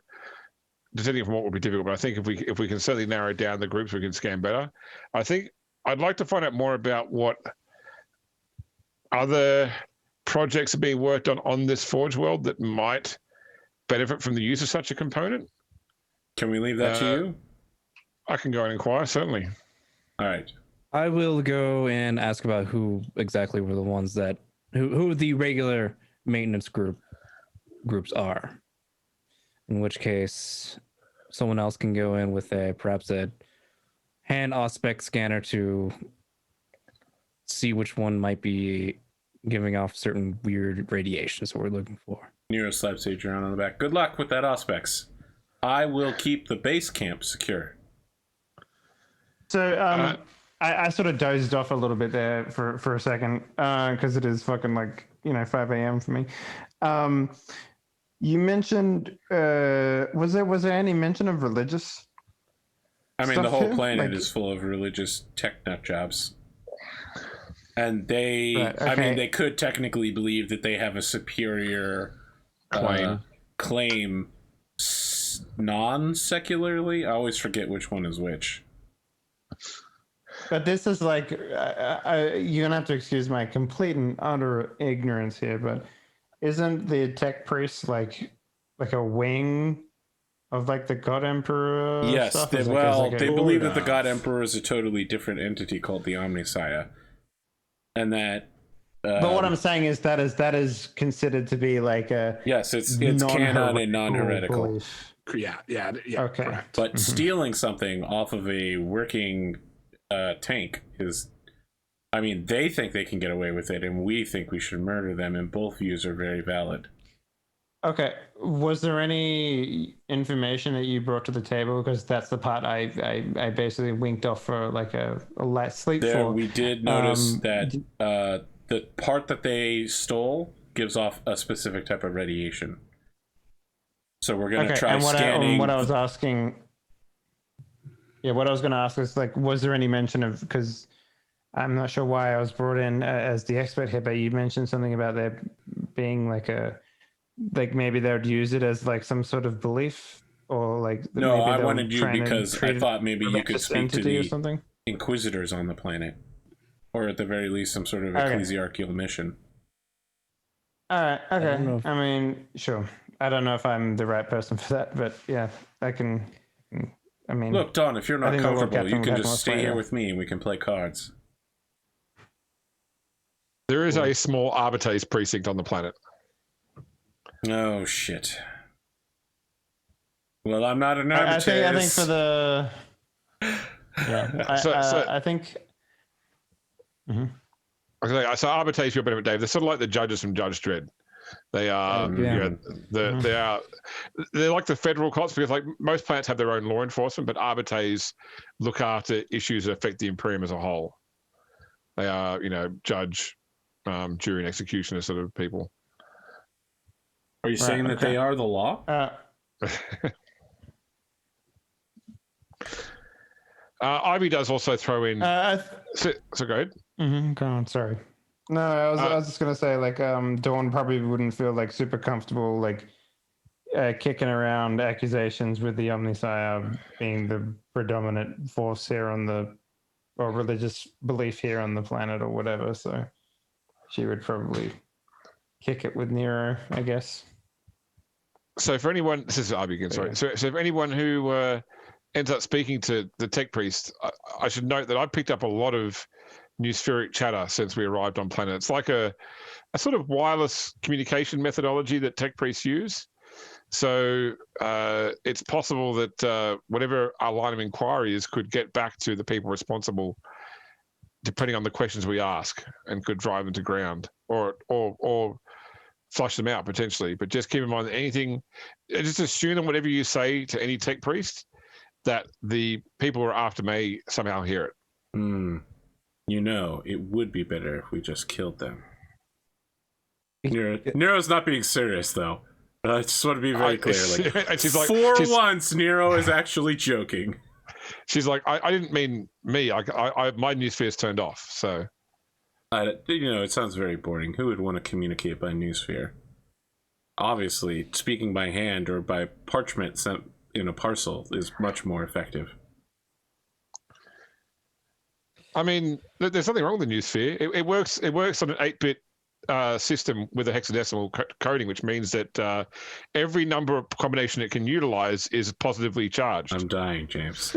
depending on what would be difficult, but I think if we can certainly narrow down the groups, we can scan better. I think I'd like to find out more about what other projects are being worked on this Forge world that might benefit from the use of such a component. Can we leave that to you? I can go and inquire, certainly. All right. I will go and ask about who exactly were the ones that who the regular maintenance groups are. In which case, someone else can go in with perhaps a hand aspect scanner to see which one might be giving off certain weird radiations that we're looking for. Nero slaps Adrian on the back. Good luck with that auspex. I will keep the base camp secure. So I sort of dozed off a little bit there for a second because it is fucking 5 a.m. for me. You mentioned was there any mention of religious? I mean, the stuff whole here? planet is full of religious tech nut jobs. And they, Right, I mean, okay. they could technically believe that they have a superior claim non-secularly. I always forget which one is which. But this is you're gonna have to excuse my complete and utter ignorance here, but isn't the tech priest like a wing of the God Emperor? Yes, stuff? they, Is they believe that the of. God Emperor is a totally different entity called the Omnisaya, and that. But what I'm saying is that is considered to be a yes, it's canon and non-heretical. belief. Yeah. Okay. Correct. But stealing something off of a working tank is, I mean, they think they can get away with it, and we think we should murder them, and both views are very valid. Okay. Was there any information that you brought to the table? Because that's the part I basically winked off for a light sleep for. We did notice that the part that they stole gives off a specific type of radiation. So we're going to try scanning. What I was asking... Yeah, what I was going to ask is, was there any mention of... Because I'm not sure why I was brought in as the expert here, but you mentioned something about there being like maybe they would use it as like some sort of belief, or like No, maybe I they'll wanted you try and because I treat it thought maybe as a you could religious speak to entity or the something. inquisitors on the planet, or at the very least some sort of ecclesiarchal mission. All right. don't know Okay. if- I mean, sure. I don't know if I'm the right person for that, but yeah, I can. I mean, Look, Don, if you're I not think the Lord comfortable, Captain you would can have just more stay sway here there. with me and we can play cards. There is a small Arbites precinct on the planet. Oh shit. Well, I'm not an I think arbitrage. for the I think. Mhm. So Arbites, your benefit, Dave. They're sort of like the judges from Judge Dredd. They are, they're like the federal courts, because like most planets have their own law enforcement, but Arbites look after issues that affect the Imperium as a whole. They are, judge, jury, and executioner sort of people. Are you saying that they are the law? Ivy does also throw in. So go ahead. Go on. Sorry. No, I was just gonna say, like, Dawn probably wouldn't feel like super comfortable, like, kicking around accusations with the Omnisire being the predominant force here or religious belief here on the planet or whatever. So she would probably kick it with Nero, I guess. So for anyone, this is Ivy again. Sorry. So if anyone who ends up speaking to the tech priest, I should note that I picked up a lot of Newspheric chatter since we arrived on planet. It's like a sort of wireless communication methodology that tech priests use. So it's possible that whatever our line of inquiry is could get back to the people responsible, depending on the questions we ask, and could drive them to ground or flush them out potentially. But just keep in mind that anything, just assume that whatever you say to any tech priest, that the people who are after may somehow hear it. It would be better if we just killed them. Nero's not being serious, though. I just want to be very clear. Once, Nero is actually joking. She's like, I didn't mean me. My newsphere is turned off. So, it sounds very boring. Who would want to communicate by newsphere? Obviously, speaking by hand or by parchment sent in a parcel is much more effective. I mean, there's nothing wrong with the newsphere. It works. It works on an 8-bit system with a hexadecimal coding, which means that every number combination it can utilize is positively charged. I'm dying, James.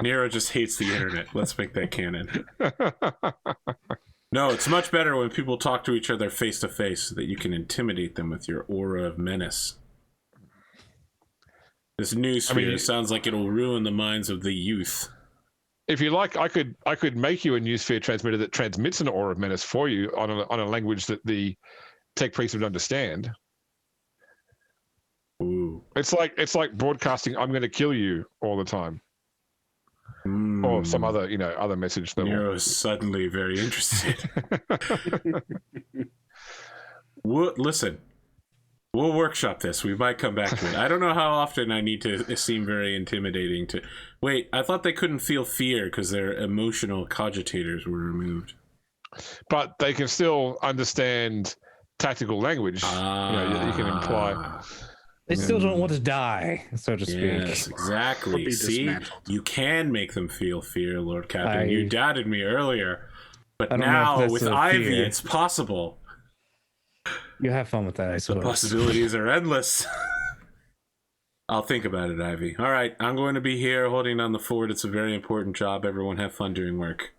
Nero just hates the internet. Let's make that canon. No, it's much better when people talk to each other face to face so that you can intimidate them with your aura of menace. This newsphere sounds like it'll ruin the minds of the youth. If you like, I could make you a newsphere transmitter that transmits an aura of menace for you on a language that the tech priest would understand. Ooh. It's like broadcasting "I'm going to kill you" all the time, or some other other message. Nero is suddenly very interested. Listen. We'll workshop this. We might come back to it. I don't know how often I need to seem very intimidating to... Wait, I thought they couldn't feel fear because their emotional cogitators were removed. But they can still understand tactical language. You can imply... They still don't want to die, so to speak. Yes, exactly. See? You can make them feel fear, Lord Captain. You doubted me earlier. But now, with Ivy, it's possible. You have fun with that, I suppose. The possibilities are endless. I'll think about it, Ivy. All right, I'm going to be here holding down the fort. It's a very important job. Everyone have fun doing work.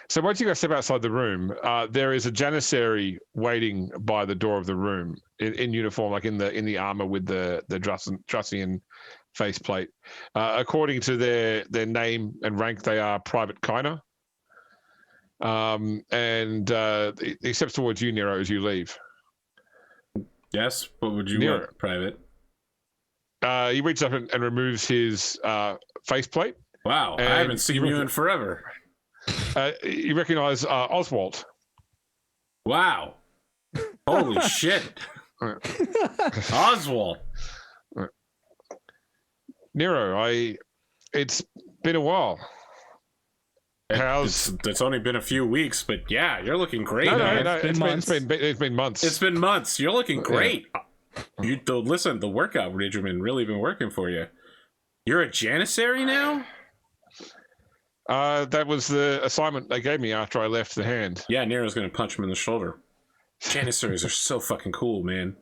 So once you guys step outside the room, there is a janissary waiting by the door of the room in uniform, like in the armor with the Drussian faceplate. According to their name and rank, they are Private Kiner. And he steps towards you, Nero, as you leave. Yes? What would you want, Private? He reaches up and removes his faceplate. Wow, I haven't seen you in forever. You recognize Oswald. Wow. Holy shit. Oswald. Nero, it's been a while. It's only been a few weeks, but yeah, you're looking great. No, man. it's been months. It's been months. You're looking great. You listen, the workout regimen really been working for you. You're a Janissary now? That was the assignment they gave me after I left the Hand. Yeah, Nero's gonna punch him in the shoulder. Janissaries are so fucking cool, man.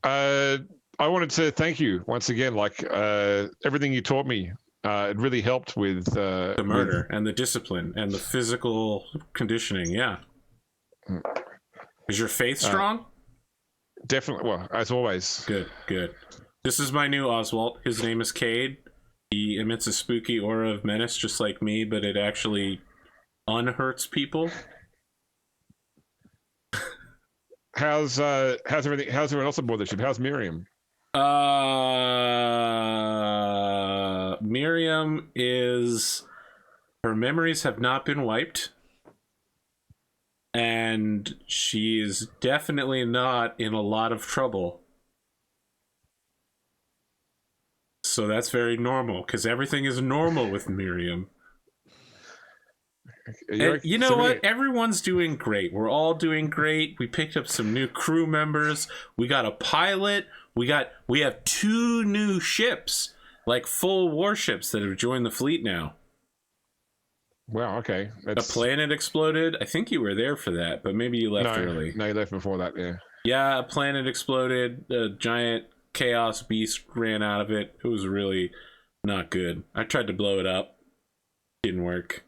I wanted to thank you once again. Like everything you taught me, it really helped with the murder and the discipline and the physical conditioning. Yeah. Is your faith strong? Definitely. Well, as always. Good, good. This is my new Oswald. His name is Cade. He emits a spooky aura of menace just like me, but it actually unhurts people. How's everything? How's everyone else aboard the ship? How's Miriam? Miriam is... Her memories have not been wiped. And she is definitely not in a lot of trouble. So that's very normal, because everything is normal with Miriam. And you know what? Everyone's doing great. We're all doing great. We picked up some new crew members. We got a pilot. We have 2 new ships, like full warships that have joined the fleet now. Wow, okay. A planet exploded. I think you were there for that, but maybe you left early. No, you left before that, yeah. Yeah, a planet exploded. A giant chaos beast ran out of it. It was really not good. I tried to blow it up. Didn't work.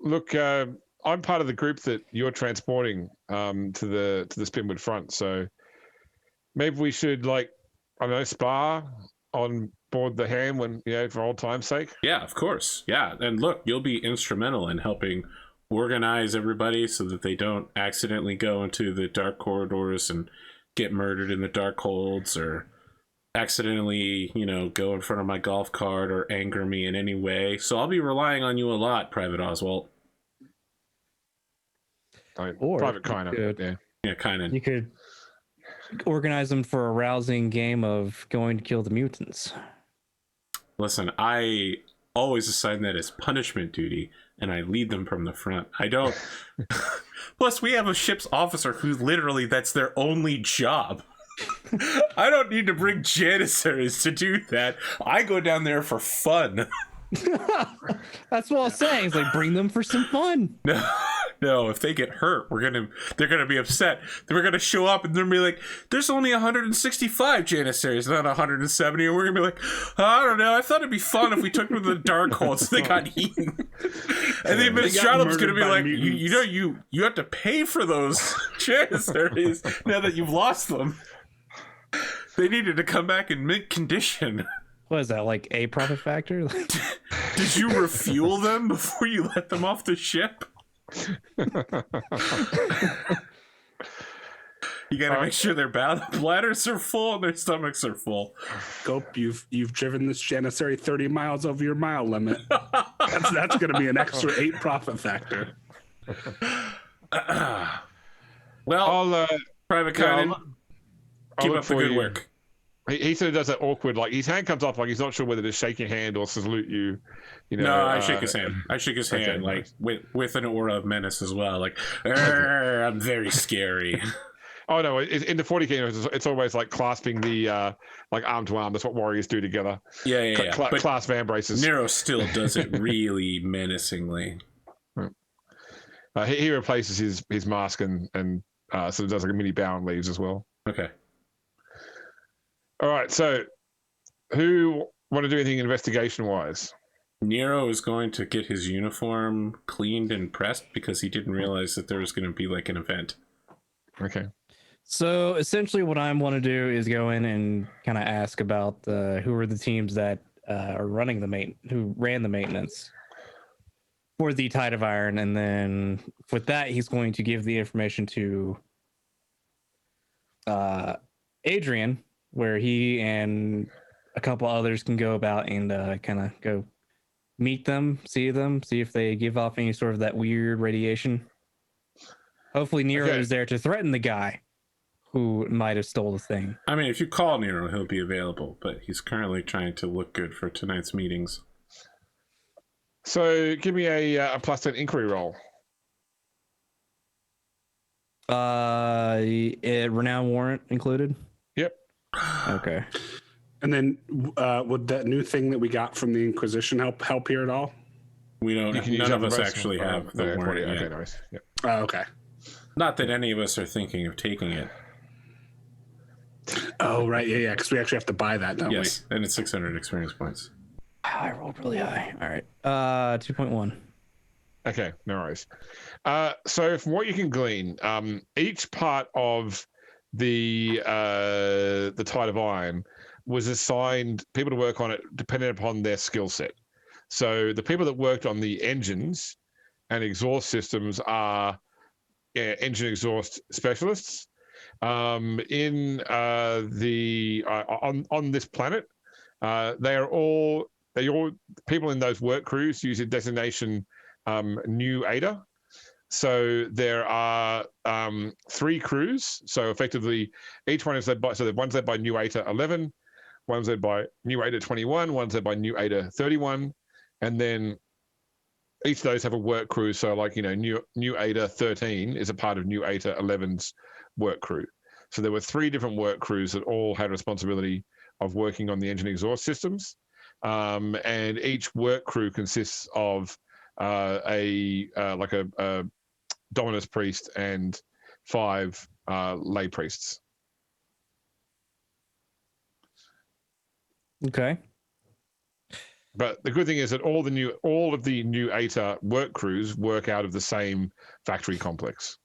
Look, I'm part of the group that you're transporting to the Spinwood front, so maybe we should, like, I don't know, spar on board the Ham when, you know, for old time's sake. Yeah, of course. Yeah, and look, you'll be instrumental in helping organize everybody so that they don't accidentally go into the dark corridors and get murdered in the dark holds, or accidentally, you know, go in front of my golf cart or anger me in any way. So I'll be relying on you a lot, Private Oswald. Private kind of, yeah, kind of. You could organize them for a rousing game of going to kill the mutants. Listen, I always assign that as punishment duty, and I lead them from the front. I don't. Plus, we have a ship's officer who literally that's their only job. I don't need to bring Janissaries to do that. I go down there for fun. That's what I was saying. It's like, bring them for some fun. No, if they get hurt, they're gonna be upset. Then we're gonna show up and they're gonna be like, "There's only 165 Janissaries, not 170," and we're gonna be like, "I don't know. I thought it'd be fun if we took them to the dark holes. They got eaten." And the Administratum's gonna be like, "You have to pay for those Janissaries now that you've lost them. They needed to come back in mint condition." What is that, like a profit factor? Did you refuel them before you let them off the ship? You gotta make sure their bladders are full and their stomachs are full. Gope, you've driven this Janissary 30 miles over your mile limit. That's gonna be an extra 8 profit factor. Well, Private Kynan, keep up the good work. He sort of does that awkward, like his hand comes up like he's not sure whether to shake your hand or salute you. You know, no, I shake his hand. I shake his hand, like with an aura of menace as well. Like, I'm very scary. Oh no! In the 40K, it's always like clasping the like arm to arm. That's what warriors do together. Yeah. Clasp embraces. Nero still does it really menacingly. He replaces his mask and sort of does like a mini bow and leaves as well. Okay. All right, so who want to do anything investigation-wise? Nero is going to get his uniform cleaned and pressed because he didn't realize that there was going to be like an event. Okay. So essentially what I want to do is go in and kind of ask about who are the teams that are running who ran the maintenance for the Tide of Iron. And then with that, he's going to give the information to Adrian, where he and a couple others can go about and kind of go meet them, see if they give off any sort of that weird radiation. Hopefully Nero is there to threaten the guy who might have stole the thing. I mean, if you call Nero, he'll be available, but he's currently trying to look good for tonight's meetings. So give me a +10 inquiry roll. Renown warrant included. Yep. Okay. And then would that new thing that we got from the Inquisition help here at all? We don't. You can use None of other us votes. actually have the No, warrant 40, yet. okay, nice. Yep. Oh, okay. Not that any of us are thinking of taking it. Oh, right. Yeah, because we actually have to buy that, don't Yes, and it's 600 experience points. I rolled really high. All right. 2.1. Okay, no worries. So from what you can glean, each part of the Tide of Iron was assigned people to work on it depending upon their skill set. So the people that worked on the engines and exhaust systems are engine exhaust specialists. On this planet, they all people in those work crews use a designation New Ada. So there are 3 crews. So effectively, each one is led by. So one's led by New Ada 11, one's led by New Ada 21, one's led by New Ada 31, and then each of those have a work crew. So like New Ada 13 is a part of New Ada 11's work crew. So there were 3 different work crews that all had responsibility of working on the engine exhaust systems, and each work crew consists of a Dominus priest and 5 lay priests. Okay. But the good thing is that all of the New Ada work crews work out of the same factory complex.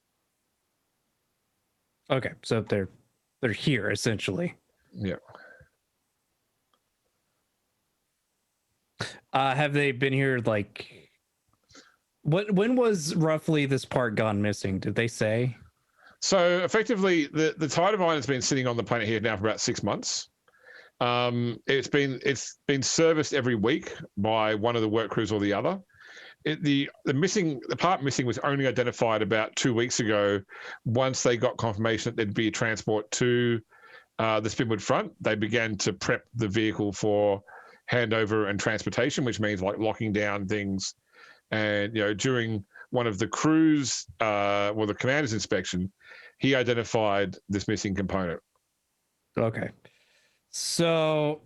Okay. So they're here essentially. Yeah. Have they been here like? When was roughly this part gone missing? Did they say? So effectively, the Tide of Iron has been sitting on the planet here now for about 6 months. It's been serviced every week by one of the work crews or the other. The part missing was only identified about 2 weeks ago. Once they got confirmation that there'd be a transport to the Spinwood front, they began to prep the vehicle for handover and transportation, which means like locking down things. And during one of the crews, the commander's inspection, he identified this missing component. Okay. So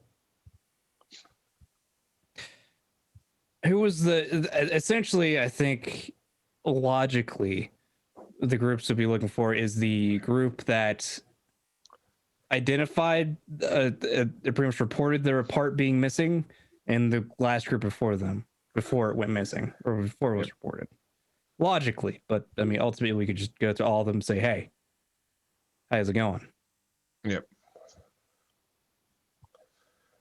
who was essentially, I think logically the groups to be looking for is the group that identified pretty much reported their part being missing, and the last group before them, before it went missing or before it was reported. Logically, but I mean ultimately we could just go to all of them and say, hey, how's it going? Yep.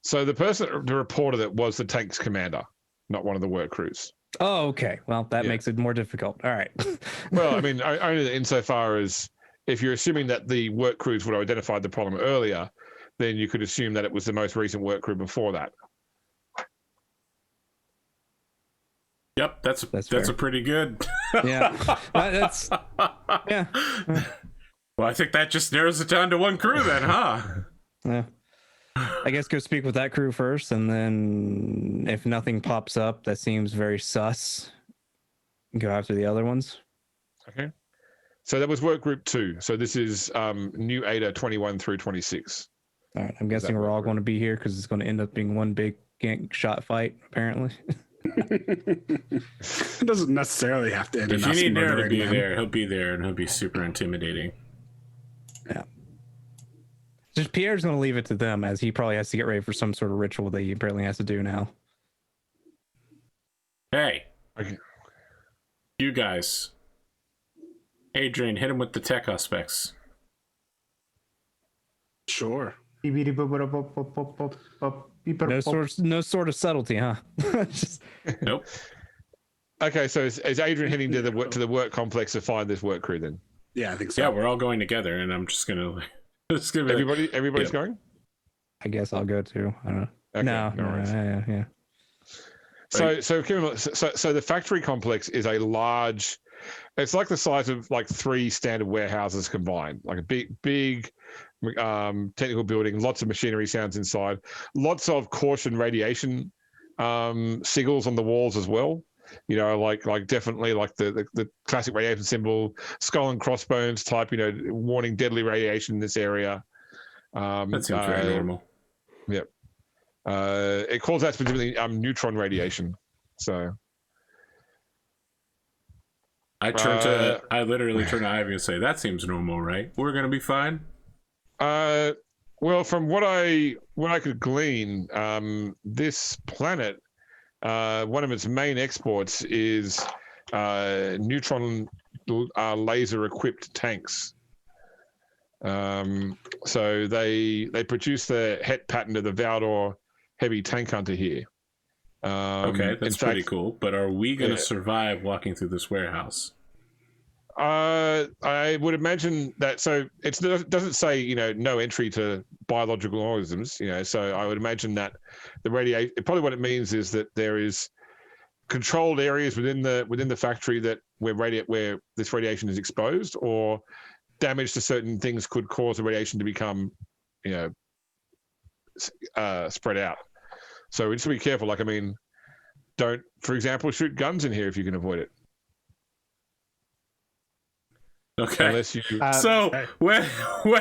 So the person that reported it was the tank's commander, not one of the work crews. Oh, okay. Well, that makes it more difficult. All right. Well, I mean, only insofar as if you're assuming that the work crews would have identified the problem earlier, then you could assume that it was the most recent work crew before that. Yep, that's a pretty good. Yeah, that's yeah. Well, I think that just narrows it down to one crew then, huh? Yeah. I guess go speak with that crew first, and then if nothing pops up that seems very sus, go after the other ones. Okay. So that was work group 2. So this is New Ada 21 through 26. All right. I'm guessing we're all going to be here because it's going to end up being one big gang shot fight, apparently. It doesn't necessarily have to end. If you us need Nero to murdering be them. there, he'll be there, and he'll be super intimidating. Yeah. Just Pierre's going to leave it to them, as he probably has to get ready for some sort of ritual that he apparently has to do now. Hey, Okay. you guys. Adrian, hit him with the tech aspects. Sure. No sort of subtlety, huh? Just, Nope. Okay, so is Adrian heading to the work complex to find this work crew then? Yeah, I think so. Yeah, we're all going together, and I'm just gonna. It's gonna be Everybody's Yep. going? I guess I'll go too. I don't know. Okay, No, worries. yeah. So the factory complex is a large. It's like the size of like 3 standard warehouses combined, like a big technical building, lots of machinery sounds inside, lots of caution radiation sigils on the walls as well. You know, like definitely like the classic radiation symbol, skull and crossbones type. You know, warning deadly radiation in this area. That seems very normal. Yep. It calls out specifically neutron radiation. So I literally turn to Ivy and say, "That seems normal, right? We're gonna be fine." Well, from what I could glean, this planet, one of its main exports is neutron laser equipped tanks. So they produce the het pattern of the Valdor heavy tank hunter here. Okay, that's pretty cool. But are we going to survive walking through this warehouse? I would imagine that. So it doesn't say, you know, no entry to biological organisms. You know, so I would imagine that the radiation. Probably what it means is that there is controlled areas within the factory that where this radiation is exposed, or damage to certain things could cause the radiation to become, you know, spread out. So we just be careful. Like, I mean, don't, for example, shoot guns in here if you can avoid it. Okay. Unless you. So when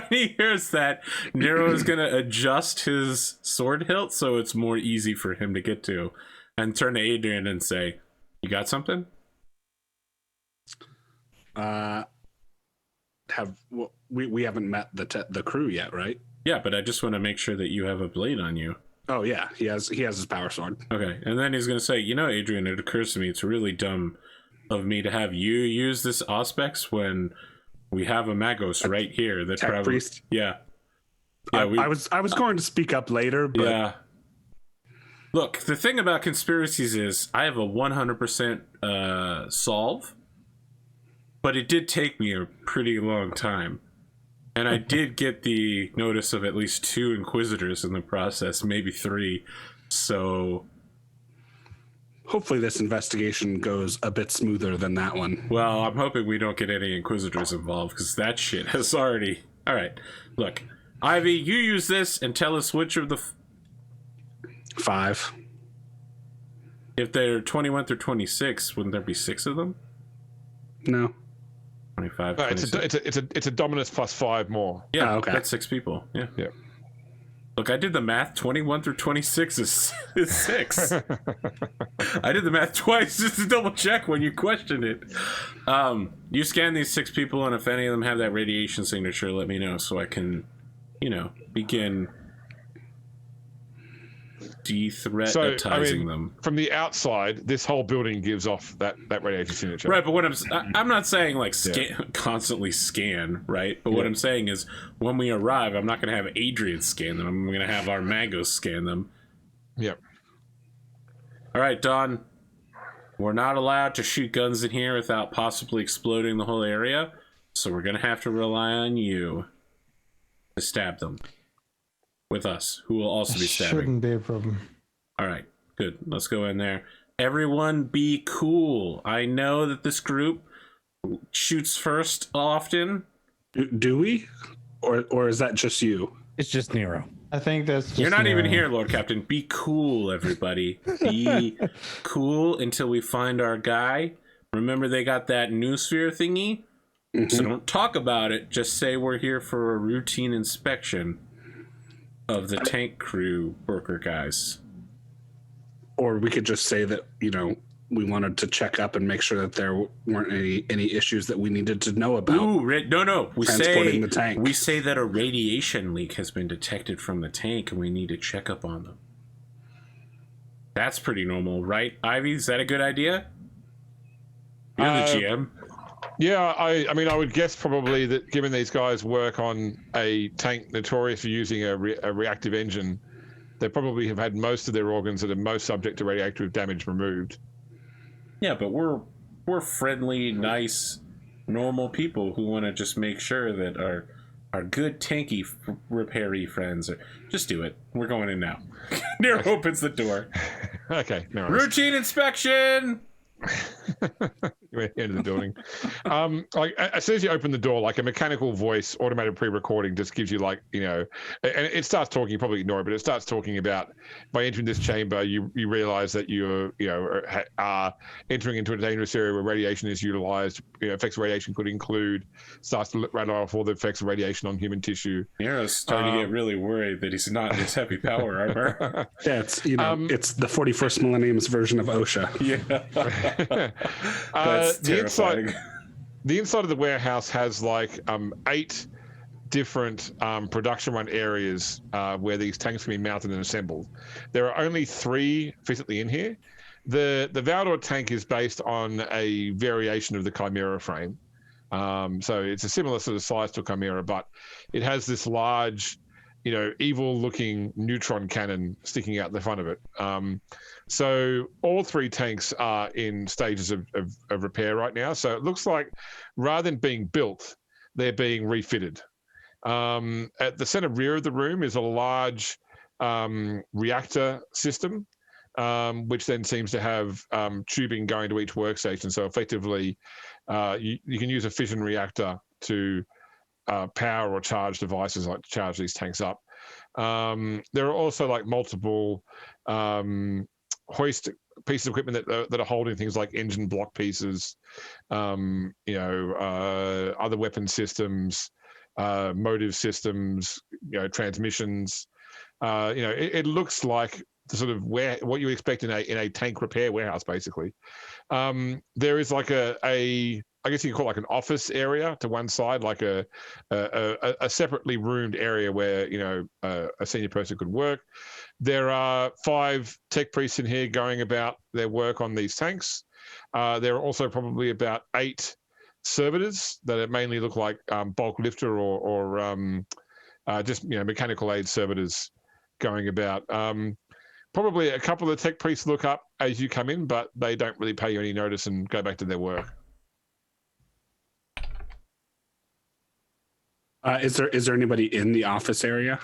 he hears that, Nero is going to adjust his sword hilt so it's more easy for him to get to, and turn to Adrian and say, "You got something?" We haven't met the crew yet, right? Yeah, but I just want to make sure that you have a blade on you. Oh yeah, he has his power sword. Okay, and then he's gonna say, "You know, Adrian, it occurs to me it's really dumb of me to have you use this Auspex when we have a Magos right here that Tech priest. Yeah. I was going to speak up later, but yeah. Look, the thing about conspiracies is I have a 100% solve, but it did take me a pretty long time. And I did get the notice of at least 2 Inquisitors in the process, maybe 3. So hopefully this investigation goes a bit smoother than that one. well, I'm hoping we don't get any Inquisitors involved, because that shit has already... All right, look. Ivy, you use this and tell us which of the... 5. If they're 21 through 26, wouldn't there be 6 of them? No. 25, No, 26. it's a dominus plus 5 more. Yeah, Oh, okay. That's 6 people. Yeah. Yeah. Look, I did the math. 21 through 26 is 6. I did the math twice just to double check when you questioned it. You scan these 6 people, and if any of them have that radiation signature, let me know so I can, you know, begin de-threatizing them. From the outside, this whole building gives off that radiation signature. Right, but what I'm not saying like constantly scan, right? But what I'm saying is when we arrive, I'm not going to have Adrian scan them. I'm going to have our Magos scan them. Yep. All right, Don. We're not allowed to shoot guns in here without possibly exploding the whole area, so we're going to have to rely on you to stab them. With us, who will also be stabbing. Shouldn't be a problem. All right, good. Let's go in there. Everyone be cool. I know that this group shoots first often. Do we? Or is that just you? It's just Nero. I think that's just You're not even Nero. here, Lord Captain. Be cool, everybody. Be cool until we find our guy. Remember they got that new sphere thingy? Mm-hmm. So don't talk about it. Just say we're here for a routine inspection of the tank crew worker guys. Or we could just say that, you know, we wanted to check up and make sure that there weren't any issues that we needed to know about. Ooh, no. We transporting the tank. We say that a radiation leak has been detected from the tank and we need to check up on them. That's pretty normal, right, Ivy? Is that a good idea? You're the GM. Yeah, I mean, I would guess probably that given these guys work on a tank notorious for using a reactive engine, they probably have had most of their organs that are most subject to radioactive damage removed. Yeah, but we're friendly, nice, normal people who want to just make sure that our good tanky repairee friends are... Just do it. We're going in now. Nero opens the door. Okay, no worries. Routine inspection! Into the building. Like as soon as you open the door, like a mechanical voice, automated pre-recording, just gives you like, you know, and it starts talking. You probably ignore it, but it starts talking about by entering this chamber, you realize that you're, you know, are entering into a dangerous area where radiation is utilized. You know, effects of radiation could include, starts to rattle off all the effects of radiation on human tissue. Nero's starting to get really worried that he's not in his heavy power armor. Yeah, it's, you know, it's the 41st millennium's version of OSHA. Yeah. That's terrifying. The inside of the warehouse has like 8 different production run areas where these tanks can be mounted and assembled. There are only 3 physically in here. The Valdor tank is based on a variation of the Chimera frame. So it's a similar sort of size to a Chimera, but it has this large, you know, evil-looking neutron cannon sticking out the front of it. So all 3 tanks are in stages of repair right now. So it looks like rather than being built, they're being refitted. At the center rear of the room is a large reactor system, which then seems to have tubing going to each workstation. So effectively, you can use a fission reactor to power or charge devices, like to charge these tanks up. There are also like multiple hoist pieces of equipment that are holding things like engine block pieces, you know, other weapon systems, motive systems, you know, transmissions. You know, it looks like the sort of what you expect in a tank repair warehouse, basically. There is like I guess you could call it like an office area to one side, like a separately roomed area where, you know, a senior person could work. There are 5 tech priests in here going about their work on these tanks. There are also probably about 8 servitors that mainly look like bulk lifter or just, you know, mechanical aid servitors going about. Probably a couple of the tech priests look up as you come in, but they don't really pay you any notice and go back to their work. Is there anybody in the office area?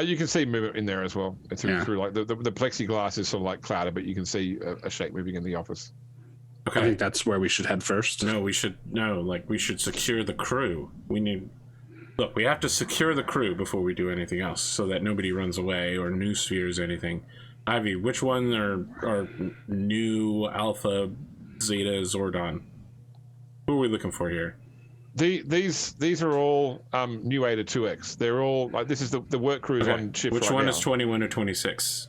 You can see movement in there as well. Through like the plexiglass is sort of like clouded, but you can see a shape moving in the office. Okay. I think that's where we should head first. No, we should secure the crew. We have to secure the crew before we do anything else, so that nobody runs away or new spheres anything. Ivy, which one are new Alpha, Zeta, Zordon? Who are we looking for here? These are all new Ada 2X. They're all like, this is the work crews on ships. Which right one now. is 21 or 26?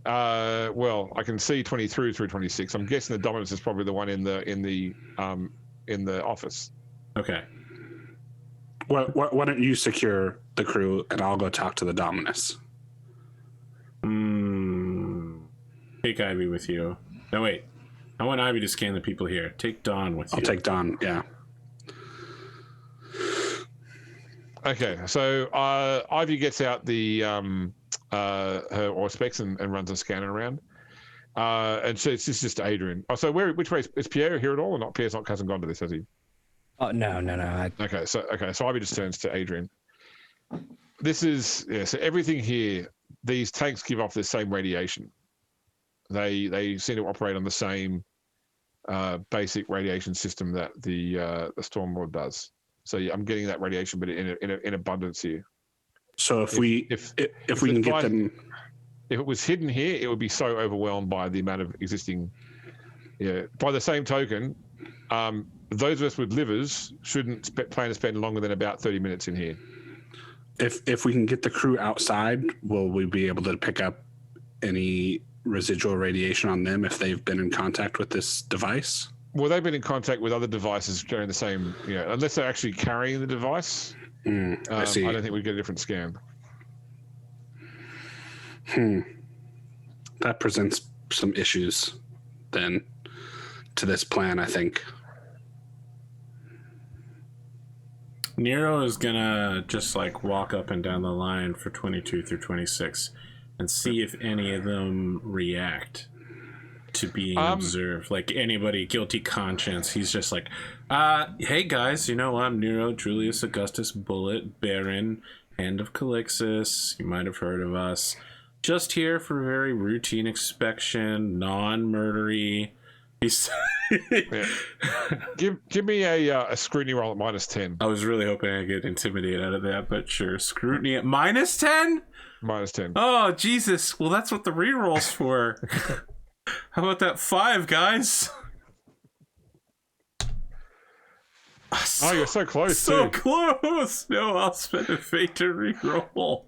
Well, I can see 23 through 26. I'm guessing the Dominus is probably the one in the office. Okay. Why don't you secure the crew and I'll go talk to the Dominus? Take Ivy with you. No, wait. I want Ivy to scan the people here. Take Dawn with you. I'll take Dawn, yeah. Okay, so Ivy gets out the her Auspex and runs a scanner around. And so it's just Adrian. Oh, so which way is Pierre here at all, or not? Pierre's not hasn't gone to this, has he? Oh no. Okay, so Ivy just turns to Adrian. This is so everything here. These tanks give off the same radiation. They seem to operate on the same basic radiation system that the Stormlord does. So yeah, I'm getting that radiation, but in abundance here. So if we can get them, if it was hidden here, it would be so overwhelmed by the amount of existing. Yeah. By the same token, those of us with livers shouldn't plan to spend longer than about 30 minutes in here. If we can get the crew outside, will we be able to pick up any residual radiation on them if they've been in contact with this device? Well, they've been in contact with other devices during the same, you know, unless they're actually carrying the device. I see. I don't think we'd get a different scan. That presents some issues then to this plan, I think. Nero is gonna just like walk up and down the line for 22 through 26 and see if any of them react to being observed. Like anybody guilty conscience, he's just like, hey guys, you know, I'm Nero, Julius, Augustus, Bullet, Baron, Hand of Calixis. You might have heard of us. Just here for very routine inspection, non-murdery. He's. Yeah. Give me a scrutiny roll at -10. I was really hoping I'd get intimidated out of that, but sure. Scrutiny at -10? -10. Oh, Jesus. Well, that's what the reroll's for. How about that 5, guys? Oh, you're so close, So too. close. No, I'll spend a fate to reroll.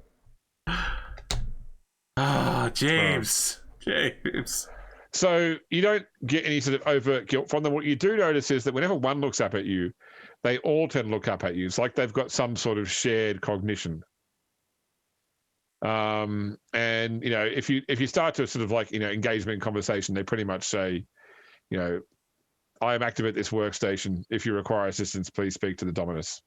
Ah, James. James. So you don't get any sort of overt guilt from them. What you do notice is that whenever one looks up at you, they all tend to look up at you. It's like they've got some sort of shared cognition. And if you start to sort of like engagement in conversation, they pretty much say, I am active at this workstation. If you require assistance, please speak to the Dominus.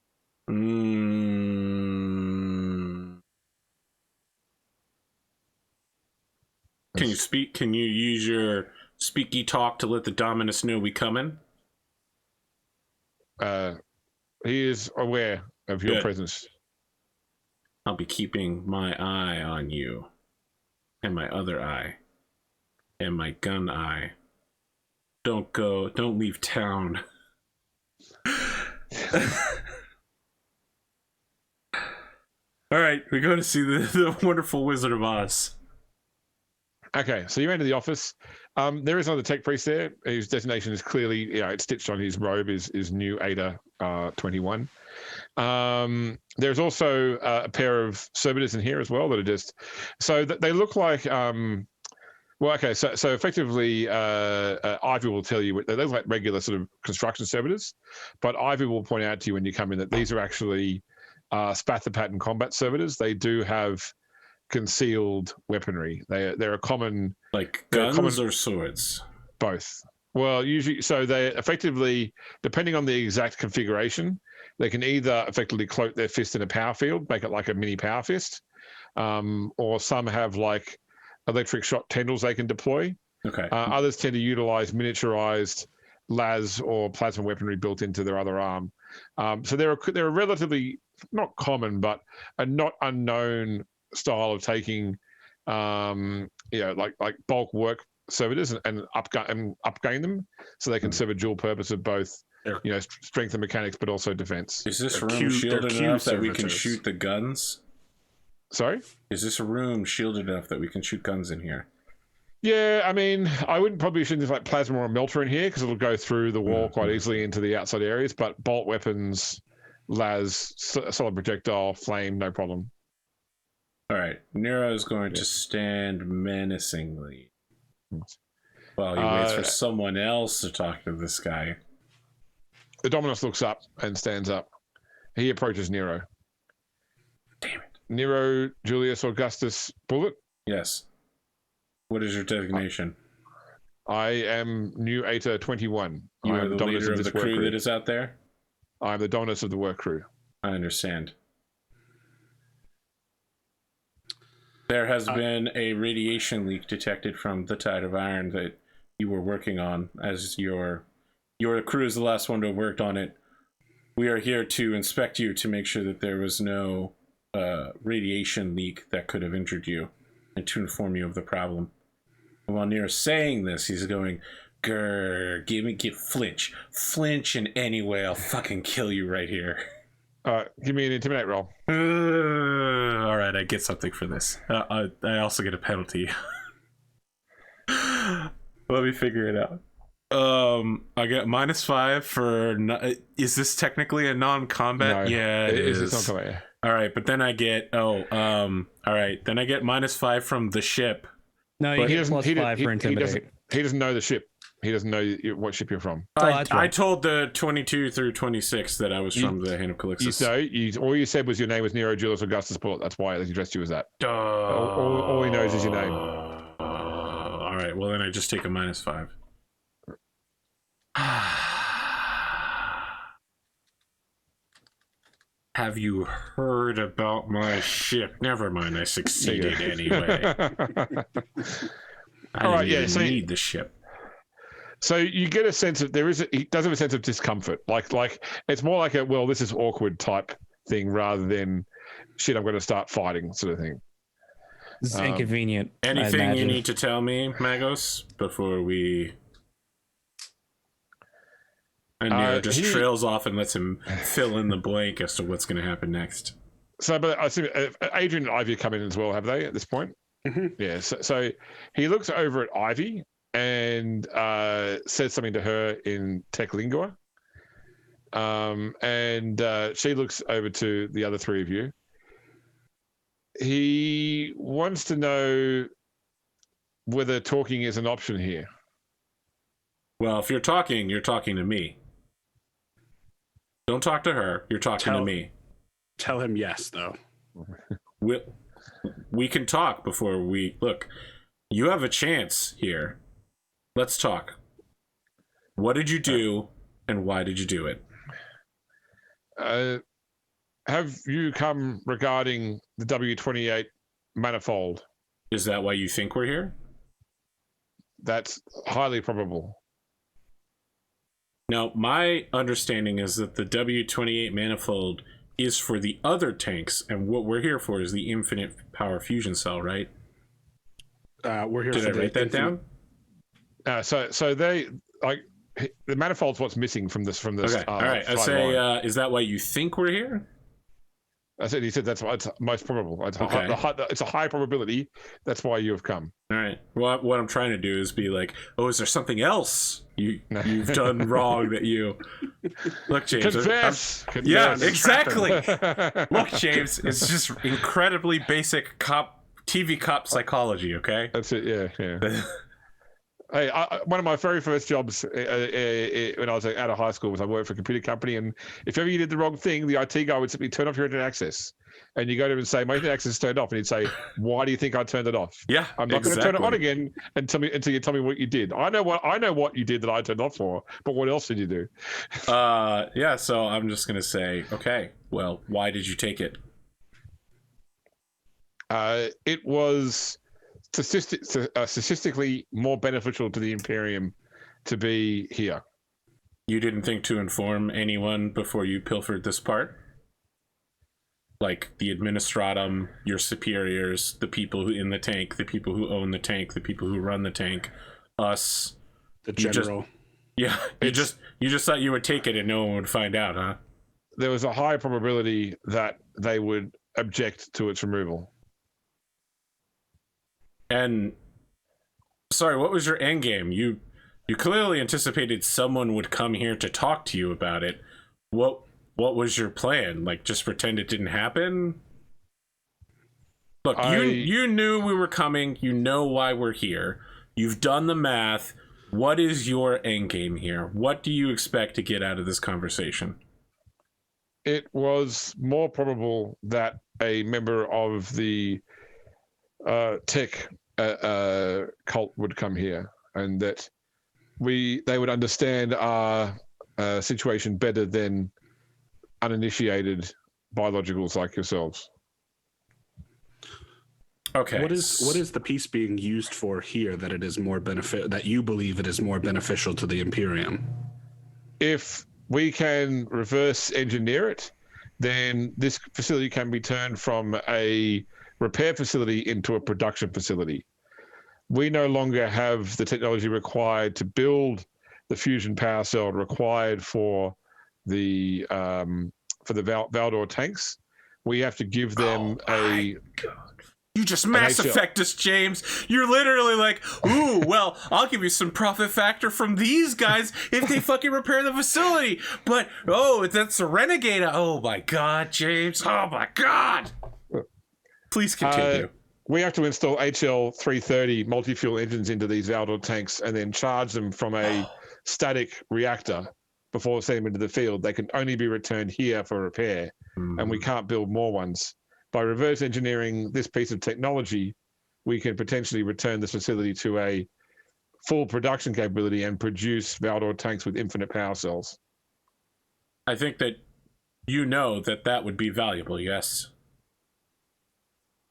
Can you speak? Can you use your speaky talk to let the Dominus know we coming? He is aware of your presence. I'll be keeping my eye on you, and my other eye, and my gun eye. Don't leave town. All right, we go to see the wonderful Wizard of Oz. Okay, so you enter the office. There is another tech priest there whose designation is clearly, it's stitched on his robe, is New Ada 21. There's also a pair of servitors in here as well that are just, so they look like, so effectively, Ivy will tell you, they look like regular sort of construction servitors, but Ivy will point out to you when you come in that these are actually Spatha pattern combat servitors. They do have concealed weaponry. They're a common, like guns or swords. Both. Well, usually, so they effectively, depending on the exact configuration, they can either effectively cloak their fist in a power field, make it like a mini power fist, or some have like electric shock tendrils they can deploy. Okay. Others tend to utilize miniaturized las or plasma weaponry built into their other arm. So they're a relatively not common, but a not unknown style of taking, like bulk work servitors and upgain them, so they can serve a dual purpose of both, strength and mechanics, but also defense. Is this room shielded enough that we can shoot the guns? Sorry? Is this room shielded enough that we can shoot guns in here? Yeah, I mean, I wouldn't probably shoot like plasma or a melter in here because it'll go through the wall quite easily into the outside areas, but bolt weapons, las, solid projectile, flame, no problem. All right, Nero is going to stand menacingly while he waits for someone else to talk to this guy. The Dominus looks up and stands up. He approaches Nero. Damn it. Nero, Julius, Augustus, Bullet? Yes. What is your designation? I am New Ada 21. You I are am the Dominus leader of this the work crew that is out there? I am the Dominus of the work crew. I understand. There has been a radiation leak detected from the Tide of Iron that you were working on, as your crew is the last one to have worked on it. We are here to inspect you to make sure that there was no radiation leak that could have injured you, and to inform you of the problem. And while Nero's saying this, he's going, "Grr, flinch in any way, I'll fucking kill you right here." Give me an intimidate roll. All right, I get something for this. I also get a penalty. Let me figure it out. I get -5 for. Is this technically a non-combat? No, yeah, it is. It's non-combat. Yeah. All right, but then I get. All right, then I get -5 from the ship. No, you get +5 for intimidate. He doesn't know the ship. He doesn't know what ship you're from. I told the 22 through 26 that I was from the Hand of Calixis. All you said was your name was Nero, Julius, Augustus, Bullet. That's why they addressed you as that. All he knows is your name. All right, well then I just take a -5. Have you heard about my ship? Never mind, I succeeded anyway. I didn't even need the ship. So you get a sense of he does have a sense of discomfort. Like it's more like this is awkward type thing rather than shit, I'm going to start fighting sort of thing. This is inconvenient. Anything you need to tell me, Magos, before we And Nero just he- trails off and lets him fill in the blank as to what's going to happen next. So, but I see Adrian and Ivy come in as well, have they, at this point? Mhm. Yeah. So he looks over at Ivy and says something to her in tech lingua. And she looks over to the other three of you. He wants to know whether talking is an option here. Well, if you're talking to me. Don't talk to her. You're talking to me. Tell him yes, though. We can talk before we... Look, you have a chance here. Let's talk. What did you do, and why did you do it? Have you come regarding the W28 manifold? Is that why you think we're here? That's highly probable. Now, my understanding is that the W28 manifold is for the other tanks, and what we're here for is the infinite power fusion cell, right? We're here Did for I the write that down? So they like the manifold's what's missing from this. Okay, all right. I flight say, line. is that why you think we're here? I said. He said that's why it's most probable. It's, Okay. it's a high probability. That's why you have come. All right. Well, what I'm trying to do is be like, oh, is there something else you've done wrong that you... Look, James. Confess. Yeah, Confess. exactly. Look, James, it's just incredibly basic TV cop psychology, okay? That's it. Yeah. Hey, one of my very first jobs when I was out of high school was I worked for a computer company, and if ever you did the wrong thing, the IT guy would simply turn off your internet access. And you go to him and say, my internet access is turned off. And he'd say, why do you think I turned it off? Yeah, I'm not going to turn it on again until you tell me what you did. I know what you did that I turned off for, but what else did you do? Yeah, so I'm just going to say, okay, well, why did you take it? It was statistically more beneficial to the Imperium to be here. You didn't think to inform anyone before you pilfered this part? Like the administratum, your superiors, the people who in the tank, the people who own the tank, the people who run the tank, us, The general. you just thought you would take it and no one would find out, huh? There was a high probability that they would object to its removal. And sorry, what was your end game? You clearly anticipated someone would come here to talk to you about it. What was your plan? Like, just pretend it didn't happen? Look, you knew we were coming. You know why we're here. You've done the math. What is your end game here? What do you expect to get out of this conversation? It was more probable that a member of the tech cult would come here, and that they would understand our situation better than uninitiated biologicals like yourselves. Okay. What is the piece being used for here that it is more that you believe it is more beneficial to the Imperium? If we can reverse engineer it, then this facility can be turned from a repair facility into a production facility. We no longer have the technology required to build the fusion power cell required for the Valdor tanks. We have to give them God. You just Mass Effect us, James. You're literally like, ooh, well, I'll give you some profit factor from these guys if they fucking repair the facility. But, that's a renegade. Oh, my God, James. Oh, my God. Please continue. We have to install HL-330 multi-fuel engines into these Valdor tanks and then charge them from a static reactor before sending them into the field. They can only be returned here for repair, and we can't build more ones. By reverse engineering this piece of technology, we can potentially return this facility to a full production capability and produce Valdor tanks with infinite power cells. I think that that would be valuable, yes?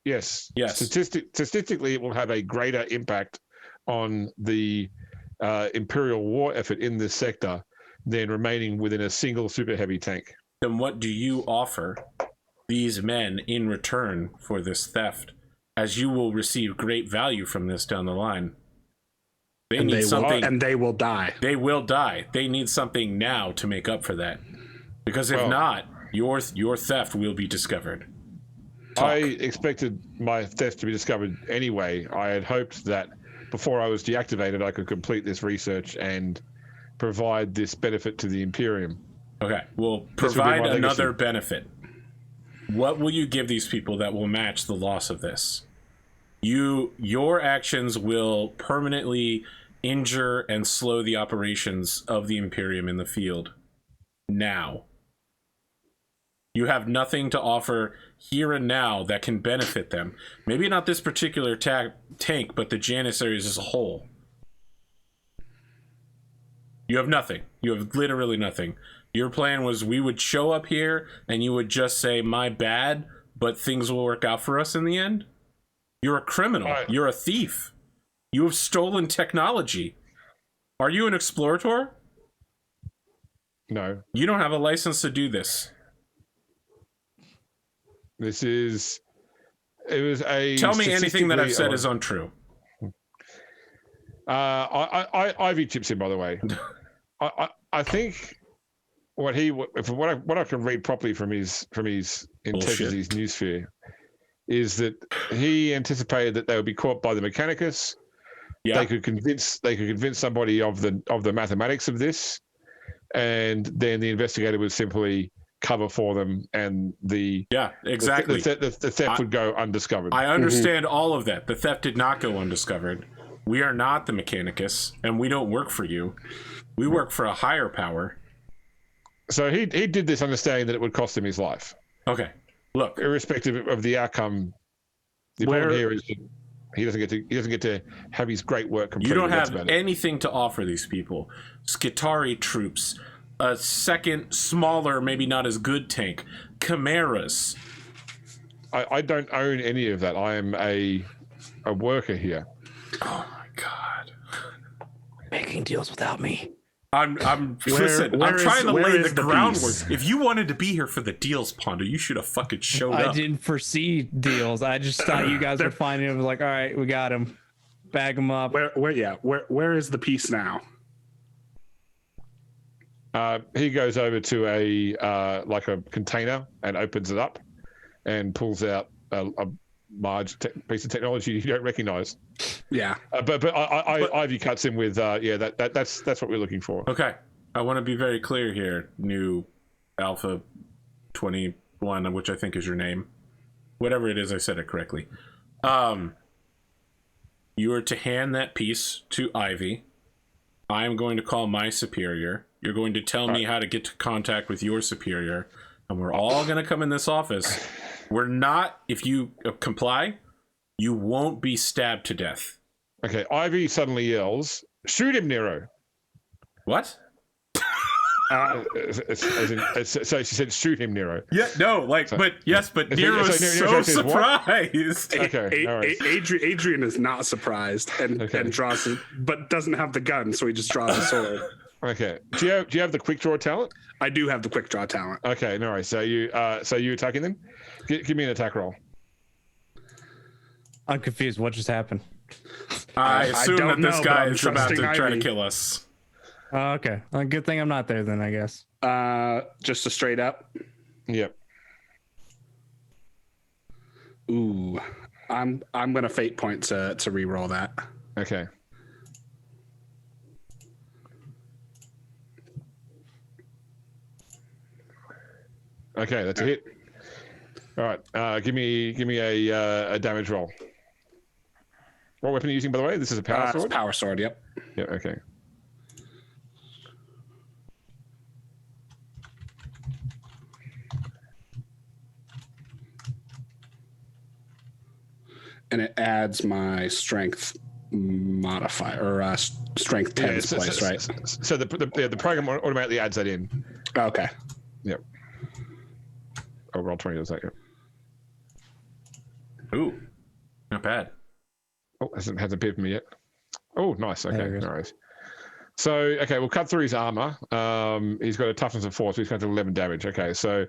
Yes. Yes. Statistically, it will have a greater impact on the Imperial war effort in this sector than remaining within a single super heavy tank. Then what do you offer these men in return for this theft, as you will receive great value from this down the line? They and need something. and they will die. They will die. They need something now to make up for that. Because if not, your theft will be discovered. I expected my theft to be discovered anyway. I had hoped that before I was deactivated, I could complete this research and provide this benefit to the Imperium. Okay, we'll provide another benefit. What will you give these people that will match the loss of this? Your actions will permanently injure and slow the operations of the Imperium in the field. Now. You have nothing to offer here and now that can benefit them. Maybe not this particular tank, but the Janissaries as a whole. You have nothing. You have literally nothing. Your plan was we would show up here and you would just say, my bad, but things will work out for us in the end? You're a criminal. You're a thief. You have stolen technology. Are you an explorator? No. You don't have a license to do this. It was a... Tell me anything that I've said is untrue. Ivy chips in, by the way. I think what I can read properly from his Integrity newsfear is that he anticipated that they would be caught by the Mechanicus. Yeah. They could convince somebody of the mathematics of this, and then the investigator would simply cover for them, and the theft would go undiscovered. I understand all of that. The theft did not go undiscovered. We are not the Mechanicus, and we don't work for you. We work for a higher power. So he did this understanding that it would cost him his life. Okay, look. Irrespective of the outcome, the problem here is that he doesn't get to have his great work completed. You don't have anything to offer these people. Skitarii troops, a second, smaller, maybe not as good tank, chimeras. I don't own any of that. I am a worker here. Oh my god! Making deals without me. I'm trying to lay the groundwork. If you wanted to be here for the deals, Pondo, you should have fucking showed up. I didn't foresee deals. I just thought you guys were finding him. Like, all right, we got him. Bag him up. Where is the piece now? He goes over to a container and opens it up and pulls out a large piece of technology you don't recognize. Yeah, but Ivy cuts in with that's what we're looking for. Okay, I want to be very clear here. New Alpha 21, which I think is your name, whatever it is, I said it correctly. You are to hand that piece to Ivy. I am going to call my superior. You're going to tell me how to get to contact with your superior, and we're all going to come in this office. We're not, if you comply, you won't be stabbed to death. Okay, Ivy suddenly yells, "Shoot him, Nero!" What? So she said, "Shoot him, Nero." Yeah, no, but Nero's so surprised. Okay, Adrian is not surprised and draws it, but doesn't have the gun, so he just draws a sword. Okay. Do you have the quick draw talent? I do have the quick draw talent. Okay, no worries. So you attacking them? Give me an attack roll. I'm confused. What just happened? I assume that this guy is about to try to kill us. Okay. Well, good thing I'm not there then, I guess. Just a straight up. Yep. Ooh, I'm gonna fate point to re-roll that. Okay. Okay, that's a hit. All right, give me a damage roll. What weapon are you using, by the way? This is a power sword? It's power sword, yep. Yeah, okay. And it adds my strength modifier, or strength 10 place, right? So the program automatically adds that in. Okay. Yep. Overall 20 does that, yeah. Ooh, not bad. Oh, hasn't appeared for me yet. Oh, nice. Okay, no worries. So, okay, we'll cut through his armor. He's got a toughness of 4, so he's going to 11 damage. Okay, so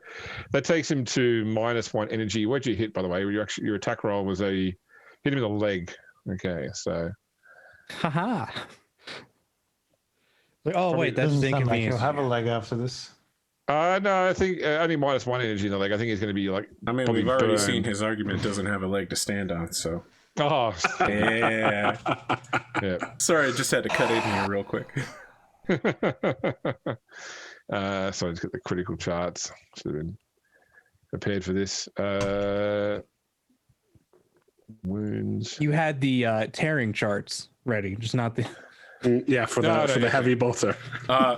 that takes him to -1 energy. Where'd you hit, by the way? Your attack roll was hit him in the leg. Okay, so. Haha. Like, oh wait, that's Doesn't the sound like inconvenience. he'll have a leg after this. No, I think only -1 energy in the leg. I think he's going to be like. I mean, probably we've already burned. seen his argument doesn't have a leg to stand on, so. Oh, Yeah. yeah. Sorry, I just had to cut in here real quick. So let's get the critical charts. Should have been prepared for this. Wounds. You had the tearing charts ready, just not the. Yeah, for the heavy bolter.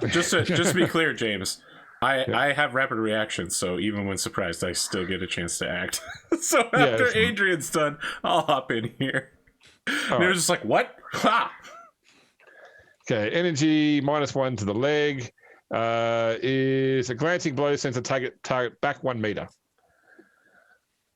Just to be clear, James, I have rapid reactions, so even when surprised, I still get a chance to act. So after Adrian's done, I'll hop in here. They're just like, what? Ha! Okay, energy -1 to the leg. Is a glancing blow sends a target back 1 meter.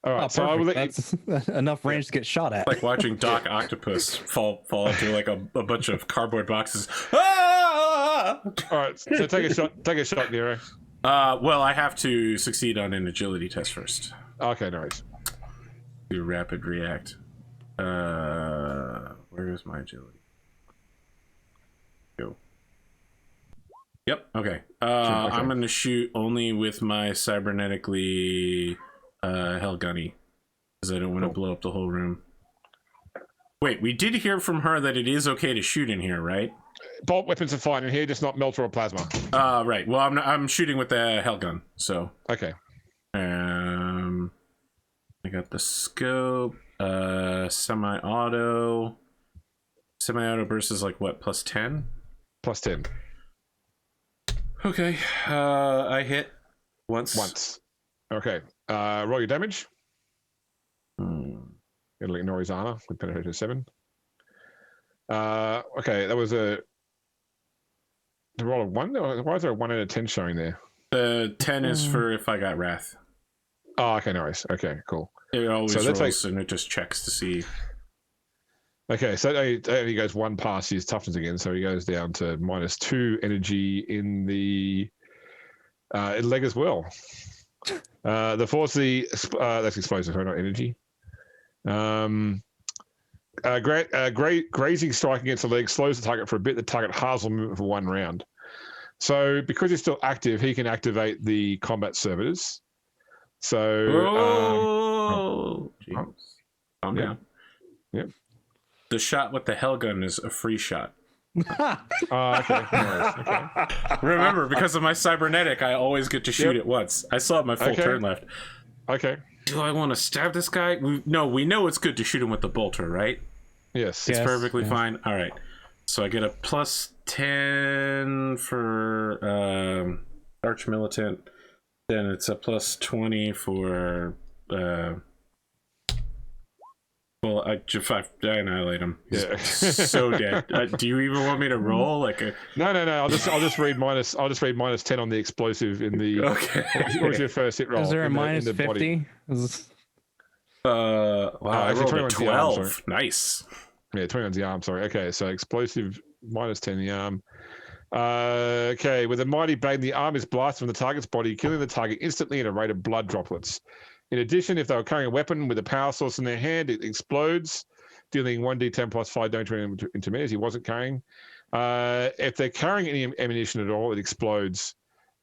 All right, so I will let you... That's enough range to get shot at. Like watching Doc Octopus fall into like a bunch of cardboard boxes. Ah! All right, so take a shot, Nero. Well, I have to succeed on an agility test first. Okay, nice. Do rapid react. Where is my agility? Go. Yep. Okay. I'm gonna shoot only with my cybernetically held gunny because I don't want to blow up the whole room. Wait, we did hear from her that it is okay to shoot in here, right? Bolt weapons are fine in here, just not melter or plasma. Right. Well, I'm shooting with the held gun, so. Okay. I got the scope. Semi-auto. Semi-auto burst is like what? +10? +10. Okay. I hit once. Okay. Roll your damage. It'll ignore his armor with penetration 7. Okay, that was a roll of 1. Why is there a 1 out of 10 showing there? The 10 is for if I got wrath. Oh, okay, nice. Okay, cool. It always So that's rolls and it just checks to see. Okay, so he goes 1 past his toughness again, so he goes down to -2 energy in the leg as well. The force of the that's explosive, not energy. Grazing strike against the leg slows the target for a bit. The target halves the movement for 1 round. So because he's still active, he can activate the combat servitors. So calm down. Yep. The shot with the hell gun is a free shot. Okay. Nice. Okay. Remember, because of my cybernetic, I always get to shoot it once. I still have my full turn left. Okay. Do I want to stab this guy? We know it's good to shoot him with the bolter, right? Yes. It's perfectly fine. All right. So I get a +10 for Arch-Militant. Then it's a +20 for well, I annihilate him. He's so dead. Do you even want me to roll like a? No. I'll just read minus. I'll just read -10 on the explosive in the. Okay. What was your first hit roll? Is there a -50? Wow, I rolled a 12. Nice. Yeah, 21's the arm. Sorry. Okay, so explosive -10 the arm. Okay, with a mighty bang, the arm is blasted from the target's body, killing the target instantly at a rate of blood droplets. In addition, if they were carrying a weapon with a power source in their hand, it explodes, dealing 1d10 +5 damage into measures he wasn't carrying. If they're carrying any ammunition at all, it explodes.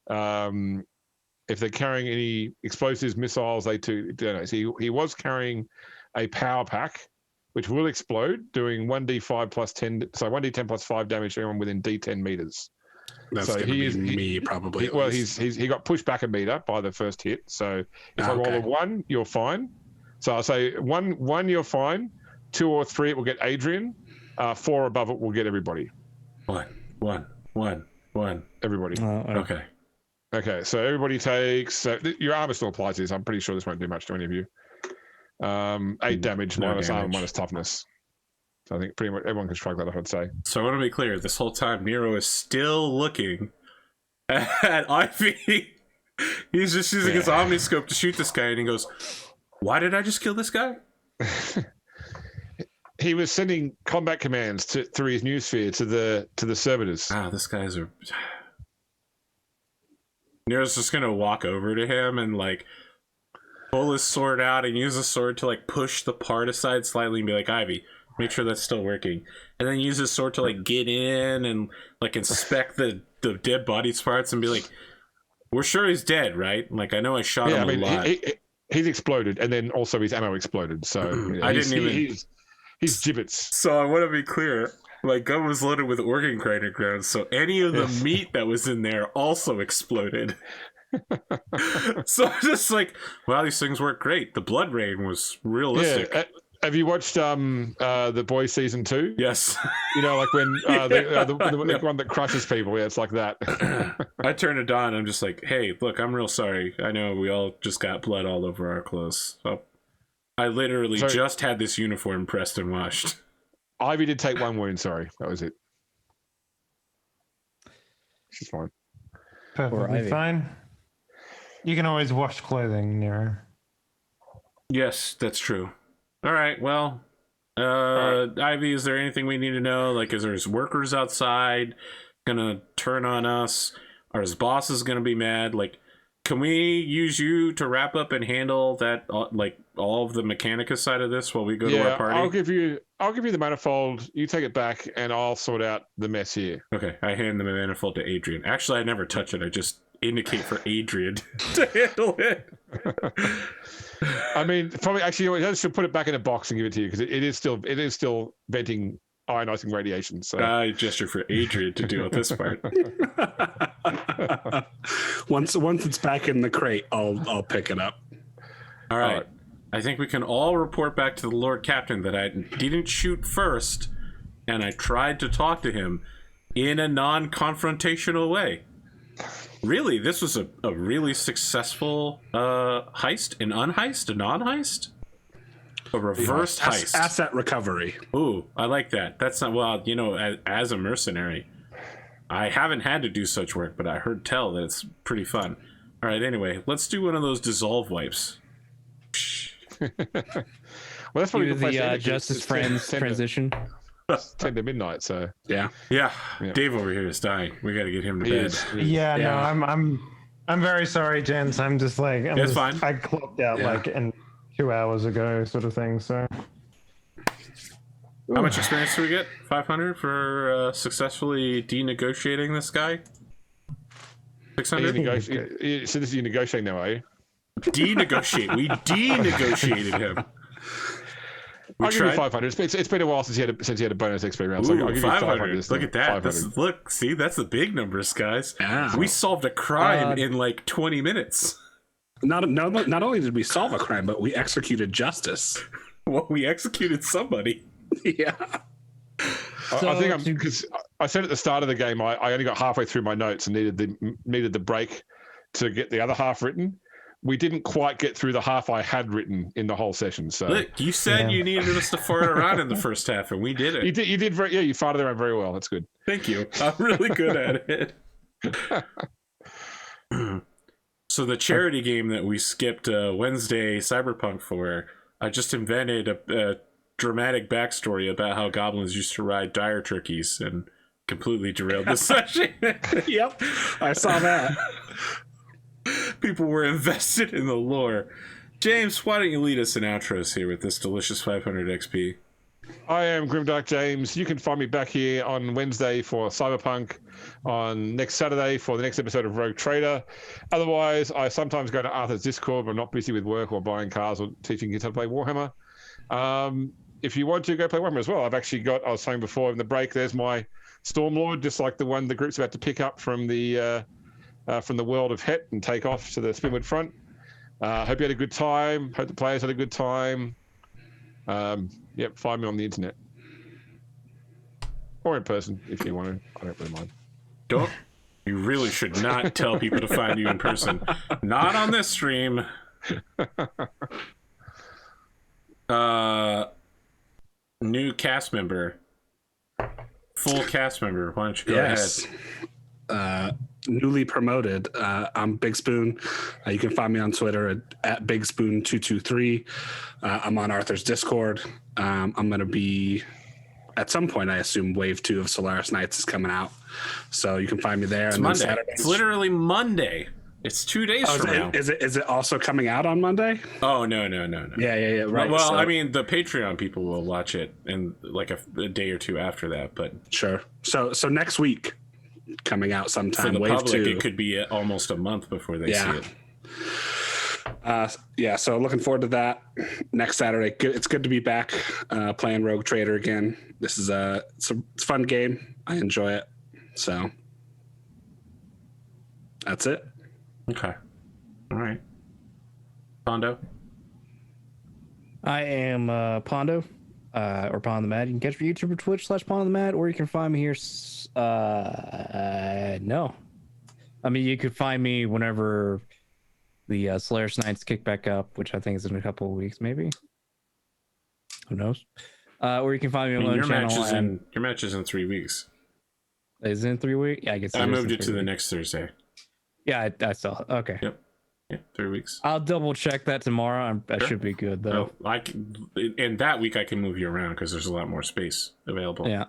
If they're carrying any explosives, missiles, they too. So he was carrying a power pack, which will explode, doing 1d5 +10. So 1d10 +5 damage to anyone within d10 meters. That's so me probably. He got pushed back a meter by the first hit. So if I roll a 1, you're fine. So I'll say one you're fine. 2 or 3 it will get Adrian. 4 above it will get everybody. One. Everybody. Okay. Okay. So everybody takes. Your armor still applies to this. I'm pretty sure this won't do much to any of you. 8 damage minus armor minus toughness. So I think pretty much everyone can shrug that off, I'd say. So I want to be clear, this whole time Nero is still looking at Ivy. He's just using his omniscope to shoot this guy, and he goes, "Why did I just kill this guy?" He was sending combat commands through his newsphere to the servitors. This guy's a... Nero's just gonna walk over to him and like pull his sword out and use the sword to like push the part aside slightly and be like, "Ivy, make sure that's still working, and then use his sword to like get in and like inspect the dead body parts and be like, we're sure he's dead, right? Like, I know I shot him a lot. He's exploded, and then also his ammo exploded. So I didn't even. He's gibbets. So I want to be clear. My gun was loaded with organ grinder grounds, so any of the meat that was in there also exploded. So I'm just like, wow, these things work great. The blood rain was realistic. Yeah. Have you watched The Boys season 2? Yes. You know, like when the one that crushes people. Yeah, it's like that. I turned it on. I'm just like, hey, look, I'm real sorry. I know we all just got blood all over our clothes. So I literally just had this uniform pressed and washed. Ivy did take one wound. Sorry, that was it. She's fine. Perfectly fine. You can always wash clothing, Nero. Yes, that's true. All right, well, Ivy, is there anything we need to know? Like, is there workers outside gonna turn on us? Are his bosses gonna be mad? Like, can we use you to wrap up and handle that, like, all of the Mechanica side of this while we go to our party? I'll give you the manifold. You take it back, and I'll sort out the mess here. Okay, I hand the manifold to Adrian. Actually, I never touch it. I just indicate for Adrian to handle it. I mean, probably actually, I should put it back in a box and give it to you because it is still venting ionizing radiation. So I gesture for Adrian to deal with this part. Once it's back in the crate, I'll pick it up. All right. I think we can all report back to the Lord Captain that I didn't shoot first, and I tried to talk to him in a non-confrontational way. Really, this was a really successsul heist, an unheist, a non-heist, a reverse heist, asset recovery. Ooh, I like that. That's not, well, you know, as a mercenary, I haven't had to do such work, but I heard tell that it's pretty fun. All right, anyway, let's do one of those dissolve wipes. Well, that's probably the Justice Friends transition. 10 to midnight, so yeah. Dave over here is dying. We got to get him to bed. No, I'm very sorry, gents. I'm just like, It's fine. I clocked out like 2 hours ago, sort of thing. So, how much experience do we get? 500 for successfully denegotiating this guy. 600. So this is you negotiating now, are you? Denegotiate. We denegotiated him. I'll give you 500. It's been a while since he had a bonus XP round. So I'll give you 500. Look at that. Look, see, that's the big numbers, guys. Yeah. We solved a crime in like 20 minutes. Not only did we solve a crime, but we executed justice. Well, we executed somebody. Yeah. I think because I said at the start of the game, I only got halfway through my notes and needed the break to get the other half written. We didn't quite get through the half I had written in the whole session. So look, you said you needed us to fart around in the first half, and we did it. You did very, you farted around very well. That's good. Thank you. I'm really good at it. So the charity game that we skipped Wednesday Cyberpunk for, I just invented a dramatic backstory about how goblins used to ride dire turkeys and completely derailed the session. Yep, I saw that. People were invested in the lore. James, why don't you lead us in outros here with this delicious 500 XP? I am Grimdark James. You can find me back here on Wednesday for Cyberpunk, on next Saturday for the next episode of Rogue Trader. Otherwise, I sometimes go to Arthur's Discord, but I'm not busy with work or buying cars or teaching kids how to play Warhammer. If you want to, go play Warhammer as well. I've actually got, I was saying before in the break, there's my Stormlord, just like the one the group's about to pick up from the world of Het and take off to the Spinwood front. Hope you had a good time. Hope the players had a good time. Find me on the internet. Or in person, if you want to. I don't really mind. You really should not tell people to find you in person. Not on this stream. New cast member. Full cast member. Why don't you go ahead? Newly promoted. I'm Big Spoon. You can find me on Twitter at BigSpoon223. I'm on Arthur's Discord. I'm going to be, at some point, I assume Wave 2 of Solaris Knights is coming out. So you can find me there. It's Monday. It's literally Monday. It's 2 days Oh, from now. is it also coming out on Monday? Oh no. Yeah. Right. Well, so, I mean, the Patreon people will watch it in like a day or two after that, but sure. So next week, coming out sometime. for the Wave public, 2. it could be almost a month before they see it. So looking forward to that next Saturday. It's good to be back playing Rogue Trader again. This is it's a fun game. I enjoy it. So that's it. Okay. All right. Pondo. I am Pondo, or Pond the Mad. You can catch me on YouTube or Twitch /Pond the Mad, or you can find me here. No, I mean you could find me whenever the Slayer Nights kick back up, which I think is in a couple of weeks, maybe. Who knows? Or you can find me on my own channel. Your match is in 3 weeks. Is it in 3 weeks? Yeah, I guess I moved it to the next Thursday. Yeah, I saw. Okay. Yep. Yeah, 3 weeks. I'll double check that tomorrow. I should be good though. No, I can, in that week I can move you around because there's a lot more space available. Yeah.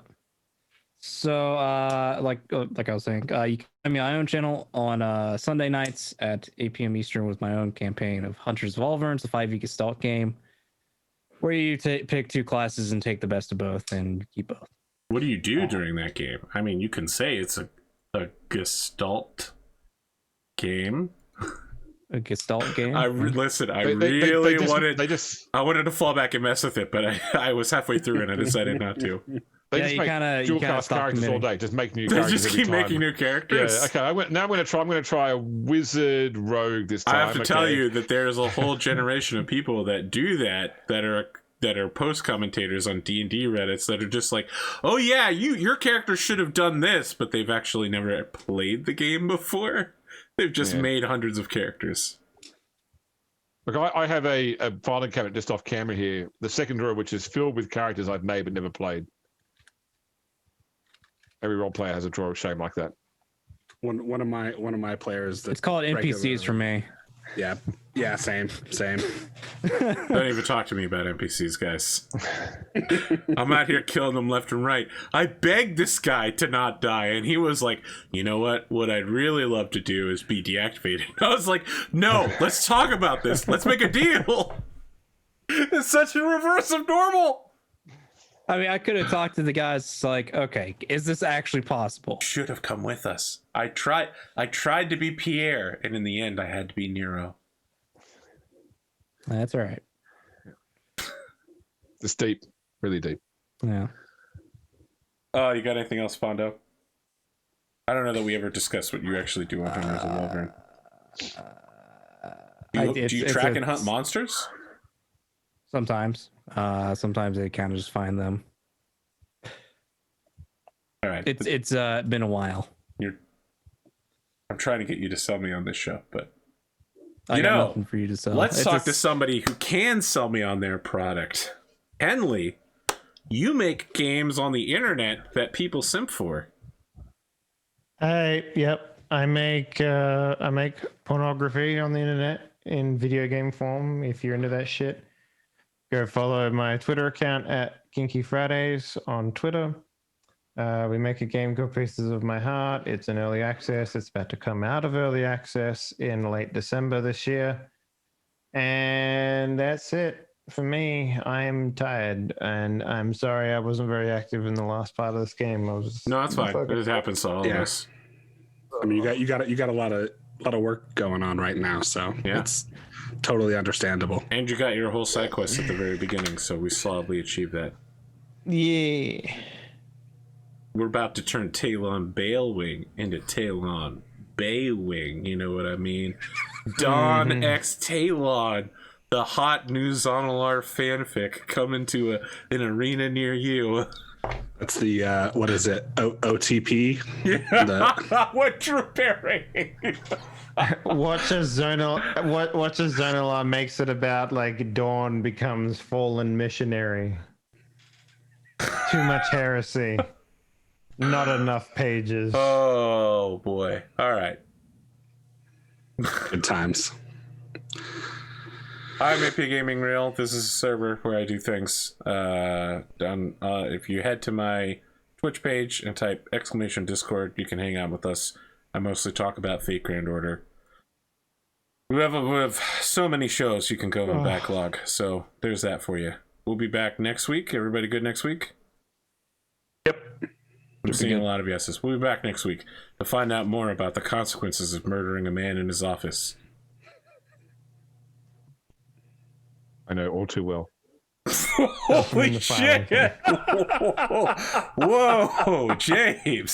So, like I was saying, you can find me on my own channel on Sunday nights at 8 p.m. Eastern with my own campaign of Hunters of Ulverns, a 5e Gestalt game, where you pick 2 classes and take the best of both and keep both. What do you do during that game? I mean, you can say it's a Gestalt game. A Gestalt game. I really wanted. They just I wanted to fall back and mess with it, but I was halfway through and I decided not to. They Yeah, just you make kinda- dual you kinda cast stop characters all committing. day. Just make new They characters just every keep time. making new characters. Yeah, okay. I'm going to try a wizard rogue this time. I have to tell okay? you that there's a whole generation of people that do that are post commentators on D&D Reddits that are just like, oh yeah, your character should have done this, but they've actually never played the game before. They've just made hundreds of characters. Look, I have a filing cabinet just off camera here, the second drawer, which is filled with characters I've made but never played. Every role player has a drawer shaped like that. One of my players. It's called NPCs for me. Yeah, same. Don't even talk to me about NPCs, guys. I'm out here killing them left and right. I begged this guy to not die, and he was like, you know what I'd really love to do is be deactivated. I was like, no, let's talk about this. Let's make a deal. It's such a reverse of normal. I mean, I could have talked to the guys like, okay, is this actually possible? Should have come with us. I tried to be Pierre, and in the end I had to be Nero. That's all right. It's deep, really deep. Yeah. Oh, you got anything else, Pondo? I don't know that we ever discussed what you actually do on Hunters of Wolverine. Do you track and hunt monsters? Sometimes. Sometimes I kind of just find them. All right. It's been a while. I'm trying to get you to sell me on this show, but I got nothing for you to sell. Let's talk to somebody who can sell me on their product. Henley, you make games on the internet that people simp for. Yep. I make pornography on the internet in video game form. If you're into that shit, go follow my Twitter account at Kinky Fridays on Twitter. We make a game called Pieces of My Heart. It's in early access. It's about to come out of early access in late December this year. And that's it for me. I'm tired, and I'm sorry I wasn't very active in the last part of this game. No, that's fine. It happens to all of us. I mean, you got a lot of work going on right now, so it's totally understandable. And you got your whole side quest at the very beginning, so we solidly achieved that. Yeah. We're about to turn Talon Balewing into Talon Baywing, you know what I mean? Dawn X Talon, the hot new Zonalar fanfic coming to an arena near you. That's the what is it? OTP? Yeah. What Drew Perry? Watch as Zonalar makes it about like Dawn becomes fallen missionary. Too much heresy. Not enough pages. Oh boy. All right. Good times. I'm APGamingREAL. This is a server where I do things. If you head to my Twitch page and type !Discord, you can hang out with us. I mostly talk about Fate Grand Order. We have so many shows you can go and backlog. So there's that for you. We'll be back next week. Everybody good next week? Yep. I'm seeing a lot of yeses. We'll be back next week to find out more about the consequences of murdering a man in his office. I know all too well. Holy shit! Whoa, James!